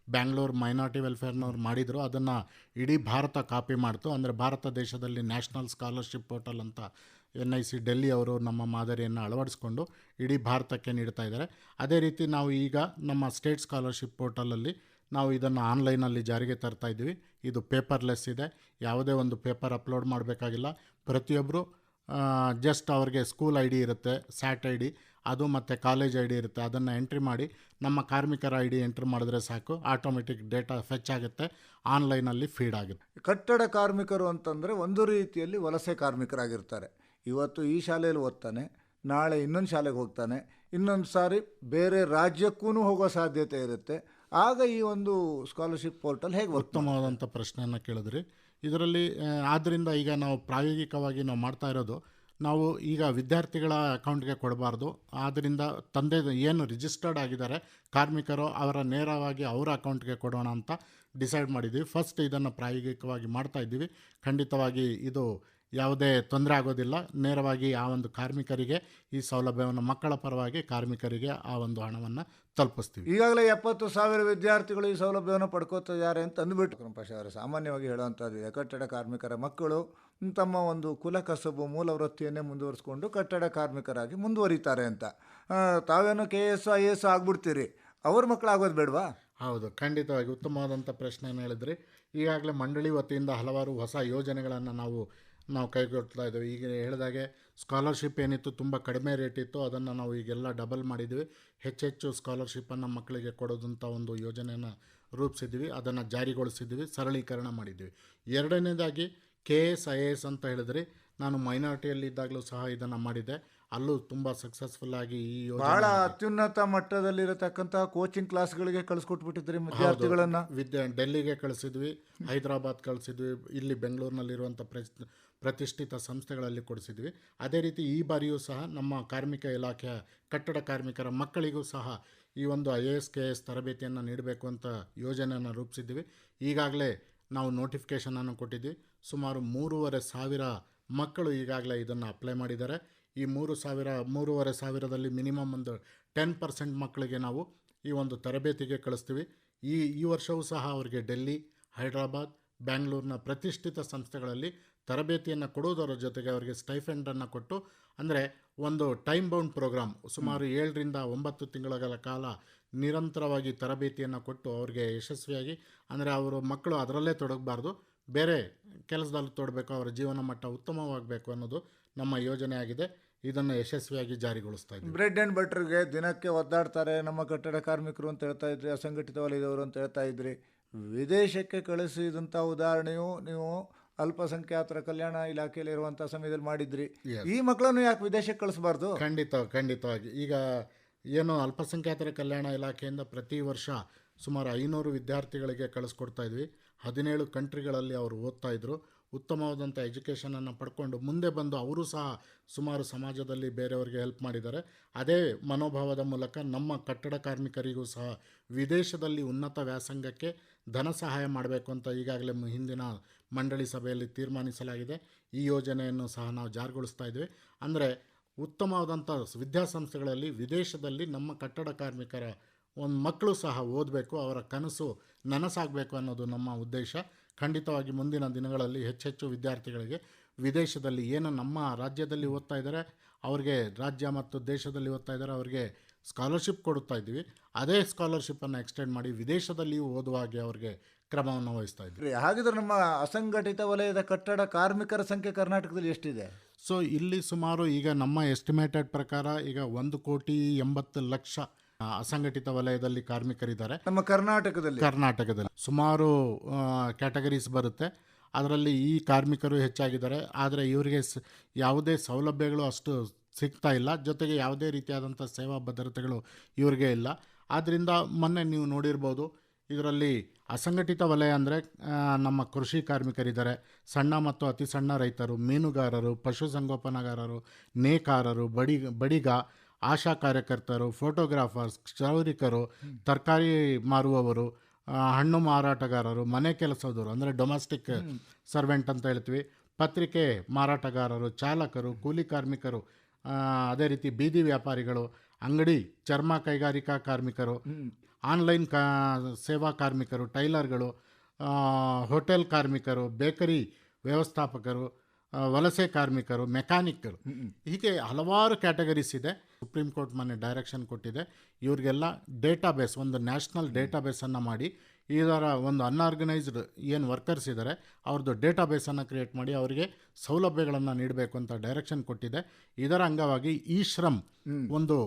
ಬ್ಯಾಂಗ್ಳೂರು ಮೈನಾರಿಟಿ ವೆಲ್ಫೇರ್ನವ್ರು ಮಾಡಿದರು, ಅದನ್ನು ಇಡೀ ಭಾರತ ಕಾಪಿ ಮಾಡ್ತು. ಅಂದರೆ ಭಾರತ ದೇಶದಲ್ಲಿ ನ್ಯಾಷನಲ್ ಸ್ಕಾಲರ್ಶಿಪ್ ಪೋರ್ಟಲ್ ಅಂತ NIC ಡೆಲ್ಲಿ ಅವರು ನಮ್ಮ ಮಾದರಿಯನ್ನು ಅಳವಡಿಸ್ಕೊಂಡು ಇಡೀ ಭಾರತಕ್ಕೆ ನೀಡ್ತಾ ಇದ್ದಾರೆ. ಅದೇ ರೀತಿ ನಾವು ಈಗ ನಮ್ಮ ಸ್ಟೇಟ್ ಸ್ಕಾಲರ್ಶಿಪ್ ಪೋರ್ಟಲಲ್ಲಿ ನಾವು ಇದನ್ನು ಆನ್ಲೈನಲ್ಲಿ ಜಾರಿಗೆ ತರ್ತಾ ಇದ್ದೀವಿ. ಇದು ಪೇಪರ್ಲೆಸ್ ಇದೆ. ಯಾವುದೇ ಒಂದು ಪೇಪರ್ ಅಪ್ಲೋಡ್ ಮಾಡಬೇಕಾಗಿಲ್ಲ. ಪ್ರತಿಯೊಬ್ಬರು ಜಸ್ಟ್ ಅವ್ರಿಗೆ ಸ್ಕೂಲ್ ID ಇರುತ್ತೆ, SAT ID, ಅದು ಮತ್ತು ಕಾಲೇಜ್ ID ಇರುತ್ತೆ. ಅದನ್ನು ಎಂಟ್ರಿ ಮಾಡಿ ನಮ್ಮ ಕಾರ್ಮಿಕರ ID ಎಂಟ್ರಿ ಮಾಡಿದ್ರೆ ಸಾಕು, ಆಟೋಮೆಟಿಕ್ ಡೇಟಾ ಫೆಚ್ ಆಗುತ್ತೆ, ಆನ್ಲೈನಲ್ಲಿ ಫೀಡ್ ಆಗುತ್ತೆ. ಕಟ್ಟಡ ಕಾರ್ಮಿಕರು ಅಂತಂದರೆ ಒಂದು ರೀತಿಯಲ್ಲಿ ವಲಸೆ ಕಾರ್ಮಿಕರಾಗಿರ್ತಾರೆ. ಇವತ್ತು ಈ ಶಾಲೆಯಲ್ಲಿ ಓದ್ತಾನೆ, ನಾಳೆ ಇನ್ನೊಂದು ಶಾಲೆಗೆ ಹೋಗ್ತಾನೆ, ಇನ್ನೊಂದು ಸಾರಿ ಬೇರೆ ರಾಜ್ಯಕ್ಕೂ ಹೋಗೋ ಸಾಧ್ಯತೆ ಇರುತ್ತೆ. ಆಗ ಈ ಒಂದು ಸ್ಕಾಲರ್ಶಿಪ್ ಪೋರ್ಟಲ್ ಹೇಗೆ? ಉತ್ತಮವಾದಂಥ ಪ್ರಶ್ನೆಯನ್ನು ಕೇಳಿದ್ರಿ. ಇದರಲ್ಲಿ ಆದ್ದರಿಂದ ಈಗ ನಾವು ಪ್ರಾಯೋಗಿಕವಾಗಿ ನಾವು ಮಾಡ್ತಾ ಇರೋದು, ನಾವು ಈಗ ವಿದ್ಯಾರ್ಥಿಗಳ ಅಕೌಂಟ್ಗೆ ಕೊಡಬಾರ್ದು. ಆದ್ದರಿಂದ ತಂದೆ ಏನು ರಿಜಿಸ್ಟರ್ಡ್ ಆಗಿದ್ದಾರೆ ಕಾರ್ಮಿಕರು ಅವರ ನೇರವಾಗಿ ಅವರ ಅಕೌಂಟ್ಗೆ ಕೊಡೋಣ ಅಂತ ಡಿಸೈಡ್ ಮಾಡಿದ್ದೀವಿ. ಫಸ್ಟ್ ಇದನ್ನು ಪ್ರಾಯೋಗಿಕವಾಗಿ ಮಾಡ್ತಾ ಇದ್ದೀವಿ. ಖಂಡಿತವಾಗಿ ಇದು ಯಾವುದೇ ತೊಂದರೆ ಆಗೋದಿಲ್ಲ. ನೇರವಾಗಿ ಆ ಒಂದು ಕಾರ್ಮಿಕರಿಗೆ ಈ ಸೌಲಭ್ಯವನ್ನು, ಮಕ್ಕಳ ಪರವಾಗಿ ಕಾರ್ಮಿಕರಿಗೆ ಆ ಒಂದು ಹಣವನ್ನು ತಲುಪಿಸ್ತೀವಿ. ಈಗಾಗಲೇ 70,000 ವಿದ್ಯಾರ್ಥಿಗಳು ಈ ಸೌಲಭ್ಯವನ್ನು ಪಡ್ಕೋತಿದ್ದಾರೆ ಅಂತ ಅಂದ್ಬಿಟ್ಟು ಅಕ್ರಮ್ ಪಾಷಾ ಅವರು ಸಾಮಾನ್ಯವಾಗಿ ಹೇಳುವಂಥದ್ದು, ಕಟ್ಟಡ ಕಾರ್ಮಿಕರ ಮಕ್ಕಳು ತಮ್ಮ ಒಂದು ಕುಲ ಕಸಬು ಮೂಲ ವೃತ್ತಿಯನ್ನೇ ಮುಂದುವರಿಸ್ಕೊಂಡು ಕಟ್ಟಡ ಕಾರ್ಮಿಕರಾಗಿ ಮುಂದುವರಿತಾರೆ ಅಂತ. ತಾವೇನೋ KS IAS ಆಗ್ಬಿಡ್ತೀರಿ, ಅವ್ರ ಮಕ್ಕಳು ಆಗೋದು ಬೇಡವಾ? ಹೌದು, ಖಂಡಿತವಾಗಿ ಉತ್ತಮವಾದಂಥ ಪ್ರಶ್ನೆಯನ್ನು ಹೇಳಿದ್ರಿ. ಈಗಾಗಲೇ ಮಂಡಳಿ ವತಿಯಿಂದ ಹಲವಾರು ಹೊಸ ಯೋಜನೆಗಳನ್ನು ನಾವು ಕೈಗೊಳ್ತಾ ಇದ್ದೇವೆ. ಈಗ ಹೇಳಿದಾಗೆ ಸ್ಕಾಲರ್ಶಿಪ್ ಏನಿತ್ತು ತುಂಬ ಕಡಿಮೆ ರೇಟ್ ಇತ್ತು, ಅದನ್ನು ನಾವು ಈಗೆಲ್ಲ ಡಬಲ್ ಮಾಡಿದ್ವಿ. ಹೆಚ್ಚೆಚ್ಚು ಸ್ಕಾಲರ್ಶಿಪ್ಪನ್ನು ಮಕ್ಕಳಿಗೆ ಕೊಡೋದಂಥ ಒಂದು ಯೋಜನೆಯನ್ನು ರೂಪಿಸಿದ್ವಿ, ಅದನ್ನು ಜಾರಿಗೊಳಿಸಿದ್ವಿ, ಸರಳೀಕರಣ ಮಾಡಿದ್ವಿ. ಎರಡನೇದಾಗಿ KS IAS ಅಂತ ಹೇಳಿದ್ರಿ, ನಾನು ಮೈನಾರಿಟಿಯಲ್ಲಿ ಇದ್ದಾಗಲೂ ಸಹ ಇದನ್ನು ಮಾಡಿದ್ದೆ. ಅಲ್ಲೂ ತುಂಬ ಸಕ್ಸಸ್ಫುಲ್ ಆಗಿ ಈ ಬಹಳ ಯೋಜನೆ ಅತ್ಯುನ್ನತ ಮಟ್ಟದಲ್ಲಿರತಕ್ಕಂತಹ ಕೋಚಿಂಗ್ ಕ್ಲಾಸ್ಗಳಿಗೆ ಕಳಿಸ್ಕೊಟ್ಬಿಟ್ಟಿದ್ರಿ ವಿದ್ಯಾರ್ಥಿಗಳನ್ನ. ಡೆಲ್ಲಿಗೆ ಕಳಿಸಿದ್ವಿ, ಹೈದರಾಬಾದ್ ಕಳಿಸಿದ್ವಿ, ಇಲ್ಲಿ ಬೆಂಗಳೂರಿನಲ್ಲಿರುವಂಥ ಪ್ರತಿಷ್ಠಿತ ಸಂಸ್ಥೆಗಳಲ್ಲಿ ಕೊಡಿಸಿದ್ವಿ. ಅದೇ ರೀತಿ ಈ ಬಾರಿಯೂ ಸಹ ನಮ್ಮ ಕಾರ್ಮಿಕ ಇಲಾಖೆಯ ಕಟ್ಟಡ ಕಾರ್ಮಿಕರ ಮಕ್ಕಳಿಗೂ ಸಹ ಈ ಒಂದು IAS KS ತರಬೇತಿಯನ್ನು ನೀಡಬೇಕು ಅಂತ ಯೋಜನೆಯನ್ನು ರೂಪಿಸಿದ್ವಿ. ಈಗಾಗಲೇ ನಾವು ನೋಟಿಫಿಕೇಷನನ್ನು ಕೊಟ್ಟಿದ್ವಿ. ಸುಮಾರು 3,500 ಮಕ್ಕಳು ಈಗಾಗಲೇ ಇದನ್ನು ಅಪ್ಲೈ ಮಾಡಿದ್ದಾರೆ. ಈ 3,500ದಲ್ಲಿ ಮಿನಿಮಮ್ ಒಂದು 10% ಮಕ್ಕಳಿಗೆ ನಾವು ಈ ಒಂದು ತರಬೇತಿಗೆ ಕಳಿಸ್ತೀವಿ. ಈ ವರ್ಷವೂ ಸಹ ಅವರಿಗೆ ಡೆಲ್ಲಿ, ಹೈದರಾಬಾದ್, ಬ್ಯಾಂಗ್ಳೂರಿನ ಪ್ರತಿಷ್ಠಿತ ಸಂಸ್ಥೆಗಳಲ್ಲಿ ತರಬೇತಿಯನ್ನು ಕೊಡುವುದರ ಜೊತೆಗೆ ಅವರಿಗೆ ಸ್ಟೈಫೆಂಡನ್ನು ಕೊಟ್ಟು, ಅಂದರೆ ಒಂದು ಟೈಮ್ ಬೌಂಡ್ ಪ್ರೋಗ್ರಾಮ್ ಸುಮಾರು 7ರಿಂದ 9 ತಿಂಗಳ ಕಾಲ ನಿರಂತರವಾಗಿ ತರಬೇತಿಯನ್ನು ಕೊಟ್ಟು ಅವ್ರಿಗೆ ಯಶಸ್ವಿಯಾಗಿ, ಅಂದರೆ ಅವರು ಮಕ್ಕಳು ಅದರಲ್ಲೇ ತೊಡಗಬಾರ್ದು, ಬೇರೆ ಕೆಲಸದಲ್ಲಿ ತೊಡಬೇಕು, ಅವರ ಜೀವನ ಮಟ್ಟ ಉತ್ತಮವಾಗಬೇಕು ಅನ್ನೋದು ನಮ್ಮ ಯೋಜನೆ ಆಗಿದೆ. ಇದನ್ನು ಯಶಸ್ವಿಯಾಗಿ ಜಾರಿಗೊಳಿಸ್ತಾ ಇದ್ದೀವಿ. ಬ್ರೆಡ್ ಆ್ಯಂಡ್ ಬಟರ್ಗೆ ದಿನಕ್ಕೆ ಒದ್ದಾಡ್ತಾರೆ ನಮ್ಮ ಕಟ್ಟಡ ಕಾರ್ಮಿಕರು ಅಂತ ಹೇಳ್ತಾ ಇದ್ರಿ, ಅಸಂಘಟಿತ ವಲಯದವರು ಅಂತ ಹೇಳ್ತಾ ಇದ್ರಿ. ವಿದೇಶಕ್ಕೆ ಕಳಿಸಿದಂಥ ಉದಾಹರಣೆಯು ನೀವು ಅಲ್ಪಸಂಖ್ಯಾತರ ಕಲ್ಯಾಣ ಇಲಾಖೆಯಲ್ಲಿ ಇರುವಂಥ ಸಮಯದಲ್ಲಿ ಮಾಡಿದ್ರಿ. ಈ ಮಕ್ಕಳನ್ನು ಯಾಕೆ ವಿದೇಶಕ್ಕೆ ಕಳಿಸಬಾರ್ದು? ಖಂಡಿತವಾಗಿ. ಈಗ ಏನು ಅಲ್ಪಸಂಖ್ಯಾತರ ಕಲ್ಯಾಣ ಇಲಾಖೆಯಿಂದ ಪ್ರತಿ ವರ್ಷ ಸುಮಾರು 500 ವಿದ್ಯಾರ್ಥಿಗಳಿಗೆ ಕಳಿಸ್ಕೊಡ್ತಾ ಇದ್ವಿ. 17 ಕಂಟ್ರಿಗಳಲ್ಲಿ ಅವರು ಓದ್ತಾ ಇದ್ದರು. ಉತ್ತಮವಾದಂಥ ಎಜುಕೇಷನನ್ನು ಪಡ್ಕೊಂಡು ಮುಂದೆ ಬಂದು ಅವರು ಸಹ ಸುಮಾರು ಸಮಾಜದಲ್ಲಿ ಬೇರೆಯವರಿಗೆ ಹೆಲ್ಪ್ ಮಾಡಿದ್ದಾರೆ. ಅದೇ ಮನೋಭಾವದ ಮೂಲಕ ನಮ್ಮ ಕಟ್ಟಡ ಕಾರ್ಮಿಕರಿಗೂ ಸಹ ವಿದೇಶದಲ್ಲಿ ಉನ್ನತ ವ್ಯಾಸಂಗಕ್ಕೆ ಧನ ಸಹಾಯ ಮಾಡಬೇಕು ಅಂತ ಈಗಾಗಲೇ ಹಿಂದಿನ ಮಂಡಳಿ ಸಭೆಯಲ್ಲಿ ತೀರ್ಮಾನಿಸಲಾಗಿದೆ. ಈ ಯೋಜನೆಯನ್ನು ಸಹ ನಾವು ಜಾರಿಗೊಳಿಸ್ತಾ ಇದ್ವಿ. ಅಂದರೆ ಉತ್ತಮವಾದಂಥ ವಿದ್ಯಾಸಂಸ್ಥೆಗಳಲ್ಲಿ ವಿದೇಶದಲ್ಲಿ ನಮ್ಮ ಕಟ್ಟಡ ಕಾರ್ಮಿಕರ ಒಂದು ಮಕ್ಕಳು ಸಹ ಓದಬೇಕು, ಅವರ ಕನಸು ನನಸಾಗಬೇಕು ಅನ್ನೋದು ನಮ್ಮ ಉದ್ದೇಶ. ಖಂಡಿತವಾಗಿ ಮುಂದಿನ ದಿನಗಳಲ್ಲಿ ಹೆಚ್ಚೆಚ್ಚು ವಿದ್ಯಾರ್ಥಿಗಳಿಗೆ ವಿದೇಶದಲ್ಲಿ ಏನು ನಮ್ಮ ರಾಜ್ಯದಲ್ಲಿ ಓದ್ತಾ ಇದ್ದಾರೆ ಅವ್ರಿಗೆ, ರಾಜ್ಯ ಮತ್ತು ದೇಶದಲ್ಲಿ ಓದ್ತಾ ಇದ್ದಾರೆ ಅವ್ರಿಗೆ ಸ್ಕಾಲರ್ಶಿಪ್ ಕೊಡುತ್ತಾ ಇದ್ದೀವಿ. ಅದೇ ಸ್ಕಾಲರ್ಶಿಪ್ಪನ್ನು ಎಕ್ಸ್ಟೆಂಡ್ ಮಾಡಿ ವಿದೇಶದಲ್ಲಿಯೂ ಓದುವ ಹಾಗೆ ಅವ್ರಿಗೆ ಕ್ರಮವನ್ನು ವಹಿಸ್ತಾ ಇದ್ದೀವಿ. ಹಾಗಿದ್ರೆ ನಮ್ಮ ಅಸಂಘಟಿತ ವಲಯದ ಕಟ್ಟಡ ಕಾರ್ಮಿಕರ ಸಂಖ್ಯೆ ಕರ್ನಾಟಕದಲ್ಲಿ ಎಷ್ಟಿದೆ? ಸೊ ಇಲ್ಲಿ ಸುಮಾರು ಈಗ ನಮ್ಮ ಎಸ್ಟಿಮೇಟೆಡ್ ಪ್ರಕಾರ ಈಗ 1,80,00,000 ಅಸಂಘಟಿತ ವಲಯದಲ್ಲಿ ಕಾರ್ಮಿಕರಿದ್ದಾರೆ ನಮ್ಮ ಕರ್ನಾಟಕದಲ್ಲಿ. ಸುಮಾರು ಕ್ಯಾಟಗರೀಸ್ ಬರುತ್ತೆ. ಅದರಲ್ಲಿ ಈ ಕಾರ್ಮಿಕರು ಹೆಚ್ಚಾಗಿದ್ದಾರೆ. ಆದರೆ ಇವರಿಗೆ ಯಾವುದೇ ಸೌಲಭ್ಯಗಳು ಅಷ್ಟು ಸಿಗ್ತಾ ಇಲ್ಲ, ಜೊತೆಗೆ ಯಾವುದೇ ರೀತಿಯಾದಂಥ ಸೇವಾ ಭದ್ರತೆಗಳು ಇವರಿಗೆ ಇಲ್ಲ. ಆದ್ದರಿಂದ ಮೊನ್ನೆ ನೀವು ನೋಡಿರ್ಬೋದು, ಇದರಲ್ಲಿ ಅಸಂಘಟಿತ ವಲಯ ಅಂದರೆ ನಮ್ಮ ಕೃಷಿ ಕಾರ್ಮಿಕರಿದ್ದಾರೆ, ಸಣ್ಣ ಮತ್ತು ಅತಿ ಸಣ್ಣ ರೈತರು, ಮೀನುಗಾರರು, ಪಶುಸಂಗೋಪನಾಗಾರರು, ನೇಕಾರರು, ಬಡಿಗ, ಆಶಾ ಕಾರ್ಯಕರ್ತರು, ಫೋಟೋಗ್ರಾಫರ್ಸ್, ಕ್ಷೌರಿಕರು, ತರಕಾರಿ ಮಾರುವವರು, ಹಣ್ಣು ಮಾರಾಟಗಾರರು, ಮನೆ ಕೆಲಸದವರು ಅಂದರೆ ಡೊಮೆಸ್ಟಿಕ್ ಸರ್ವೆಂಟ್ ಅಂತ ಹೇಳ್ತೀವಿ, ಪತ್ರಿಕೆ ಮಾರಾಟಗಾರರು, ಚಾಲಕರು, ಕೂಲಿ ಕಾರ್ಮಿಕರು, ಅದೇ ರೀತಿ ಬೀದಿ ವ್ಯಾಪಾರಿಗಳು, ಅಂಗಡಿ ಚರ್ಮ ಕೈಗಾರಿಕಾ ಕಾರ್ಮಿಕರು, ಆನ್ಲೈನ್ ಸೇವಾ ಕಾರ್ಮಿಕರು, ಟೈಲರ್ಗಳು, ಹೋಟೆಲ್ ಕಾರ್ಮಿಕರು, ಬೇಕರಿ ವ್ಯವಸ್ಥಾಪಕರು, ವಲಸೆ ಕಾರ್ಮಿಕರು, ಮೆಕ್ಯಾನಿಕ್ಗಳು, ಹೀಗೆ ಹಲವಾರು ಕ್ಯಾಟಗರೀಸ್ ಇದೆ. ಸುಪ್ರೀಂ ಕೋರ್ಟ್ ಮೊನ್ನೆ ಡೈರೆಕ್ಷನ್ ಕೊಟ್ಟಿದೆ. ಇವರಿಗೆಲ್ಲ ಡೇಟಾಬೇಸ್, ಒಂದು ನ್ಯಾಷನಲ್ ಡೇಟಾಬೇಸನ್ನು ಮಾಡಿ, ಇದರ ಒಂದು ಅನ್ಆರ್ಗನೈಸ್ಡ್ ಏನು ವರ್ಕರ್ಸ್ ಇದ್ದಾರೆ ಅವ್ರದ್ದು ಡೇಟಾಬೇಸನ್ನು ಕ್ರಿಯೇಟ್ ಮಾಡಿ ಅವರಿಗೆ ಸೌಲಭ್ಯಗಳನ್ನು ನೀಡಬೇಕು ಅಂತ ಡೈರೆಕ್ಷನ್ ಕೊಟ್ಟಿದೆ. ಇದರ ಅಂಗವಾಗಿ ಈ ಶ್ರಮ್ ಒಂದು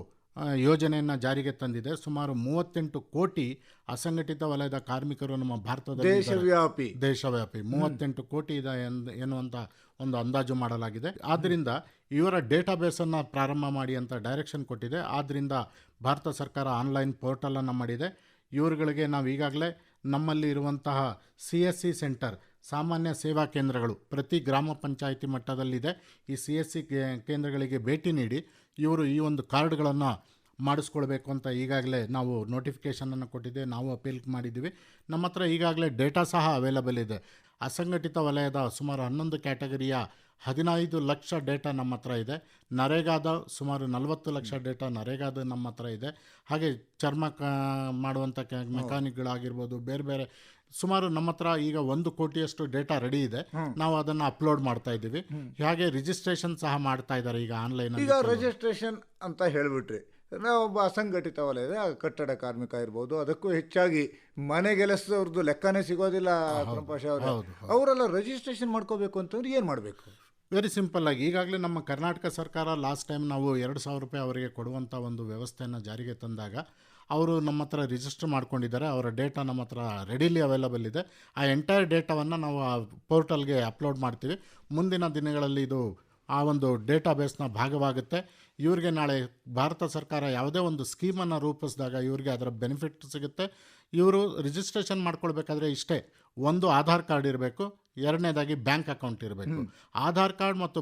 ಯೋಜನೆಯನ್ನು ಜಾರಿಗೆ ತಂದಿದೆ. ಸುಮಾರು 38 ಕೋಟಿ ಅಸಂಘಟಿತ ವಲಯದ ಕಾರ್ಮಿಕರು ನಮ್ಮ ಭಾರತದಲ್ಲಿ ದೇಶವ್ಯಾಪಿ 38 ಕೋಟಿ ಇದೆ ಎನ್ನುವಂಥ ಒಂದು ಅಂದಾಜು ಮಾಡಲಾಗಿದೆ. ಆದ್ದರಿಂದ ಇವರ ಡೇಟಾಬೇಸನ್ನು ಪ್ರಾರಂಭ ಮಾಡಿ ಅಂತ ಡೈರೆಕ್ಷನ್ ಕೊಟ್ಟಿದೆ. ಆದ್ದರಿಂದ ಭಾರತ ಸರ್ಕಾರ ಆನ್ಲೈನ್ ಪೋರ್ಟಲನ್ನು ಮಾಡಿದೆ. ಇವರುಗಳಿಗೆ ನಾವು ಈಗಾಗಲೇ ನಮ್ಮಲ್ಲಿ ಇರುವಂತಹ CSC ಸೆಂಟರ್, ಸಾಮಾನ್ಯ ಸೇವಾ ಕೇಂದ್ರಗಳು ಪ್ರತಿ ಗ್ರಾಮ ಪಂಚಾಯಿತಿ ಮಟ್ಟದಲ್ಲಿದೆ. ಈ CSC ಕೇಂದ್ರಗಳಿಗೆ ಭೇಟಿ ನೀಡಿ ಇವರು ಈ ಒಂದು ಕಾರ್ಡ್ಗಳನ್ನು ಮಾಡಿಸ್ಕೊಳ್ಬೇಕು ಅಂತ ಈಗಾಗಲೇ ನಾವು ನೋಟಿಫಿಕೇಷನನ್ನು ಕೊಟ್ಟಿದ್ದೇವೆ, ನಾವು ಅಪೀಲ್ ಮಾಡಿದ್ದೀವಿ. ನಮ್ಮ ಹತ್ರ ಈಗಾಗಲೇ ಡೇಟಾ ಸಹ ಅವೈಲಬಲ್ ಇದೆ. ಅಸಂಘಟಿತ ವಲಯದ ಸುಮಾರು 11 ಕ್ಯಾಟಗರಿಯ 15 ಲಕ್ಷ ಡೇಟಾ ನಮ್ಮ ಹತ್ರ ಇದೆ. ನರೇಗಾದ ಸುಮಾರು 40 ಲಕ್ಷ ಡೇಟಾ ನರೇಗಾದ ನಮ್ಮ ಹತ್ರ ಇದೆ. ಹಾಗೆ ಚರ್ಮ ಮಾಡುವಂಥ ಮೆಕ್ಯಾನಿಕ್ಗಳಾಗಿರ್ಬೋದು, ಬೇರೆ ಬೇರೆ ಸುಮಾರು ನಮ್ಮ ಹತ್ರ ಈಗ 1 ಕೋಟಿಯಷ್ಟು ಡೇಟಾ ರೆಡಿ ಇದೆ. ನಾವು ಅದನ್ನು ಅಪ್ಲೋಡ್ ಮಾಡ್ತಾ ಇದ್ದೀವಿ. ಹಾಗೆ ರಿಜಿಸ್ಟ್ರೇಷನ್ ಸಹ ಮಾಡ್ತಾ ಇದ್ದಾರೆ ಈಗ ಆನ್ಲೈನ್. ಈಗ ರಿಜಿಸ್ಟ್ರೇಷನ್ ಅಂತ ಹೇಳಿಬಿಟ್ರಿ, ನಾವೊಬ್ಬ ಅಸಂಘಟಿತ ವಲಯದ ಕಟ್ಟಡ ಕಾರ್ಮಿಕ ಇರ್ಬೋದು, ಅದಕ್ಕೂ ಹೆಚ್ಚಾಗಿ ಮನೆಗೆಲಸದವ್ರದ್ದು ಲೆಕ್ಕನೇ ಸಿಗೋದಿಲ್ಲ ಪ್ರಕಾಶ್ ಅವರೇ, ಅವರೆಲ್ಲ ರಿಜಿಸ್ಟ್ರೇಷನ್ ಮಾಡ್ಕೋಬೇಕು ಅಂತಂದ್ರೆ ಏನು ಮಾಡಬೇಕು? ವೆರಿ ಸಿಂಪಲ್ ಆಗಿ ಈಗಾಗಲೇ ನಮ್ಮ ಕರ್ನಾಟಕ ಸರ್ಕಾರ ಲಾಸ್ಟ್ ಟೈಮ್ ನಾವು 2,000 ರೂಪಾಯಿ ಅವರಿಗೆ ಕೊಡುವಂಥ ಒಂದು ವ್ಯವಸ್ಥೆಯನ್ನು ಜಾರಿಗೆ ತಂದಾಗ ಅವರು ನಮ್ಮ ಹತ್ರ ರಿಜಿಸ್ಟರ್ ಮಾಡ್ಕೊಂಡಿದ್ದಾರೆ, ಅವರ ಡೇಟಾ ನಮ್ಮ ಹತ್ರ ರೆಡಿಲಿ ಅವೈಲಬಲ್ ಇದೆ. ಆ ಎಂಟೈರ್ ಡೇಟಾವನ್ನು ನಾವು ಆ ಪೋರ್ಟಲ್ಗೆ ಅಪ್ಲೋಡ್ ಮಾಡ್ತೀವಿ. ಮುಂದಿನ ದಿನಗಳಲ್ಲಿ ಇದು ಆ ಒಂದು ಡೇಟಾಬೇಸ್ನ ಭಾಗವಾಗುತ್ತೆ. ಇವ್ರಿಗೆ ನಾಳೆ ಭಾರತ ಸರ್ಕಾರ ಯಾವುದೇ ಒಂದು ಸ್ಕೀಮನ್ನು ರೂಪಿಸಿದಾಗ ಇವ್ರಿಗೆ ಅದರ ಬೆನಿಫಿಟ್ ಸಿಗುತ್ತೆ. ಇವರು ರಿಜಿಸ್ಟ್ರೇಷನ್ ಮಾಡ್ಕೊಳ್ಬೇಕಾದ್ರೆ ಇಷ್ಟೇ, ಒಂದು ಆಧಾರ್ ಕಾರ್ಡ್ ಇರಬೇಕು, ಎರಡನೇದಾಗಿ ಬ್ಯಾಂಕ್ ಅಕೌಂಟ್ ಇರಬೇಕು. ಆಧಾರ್ ಕಾರ್ಡ್ ಮತ್ತು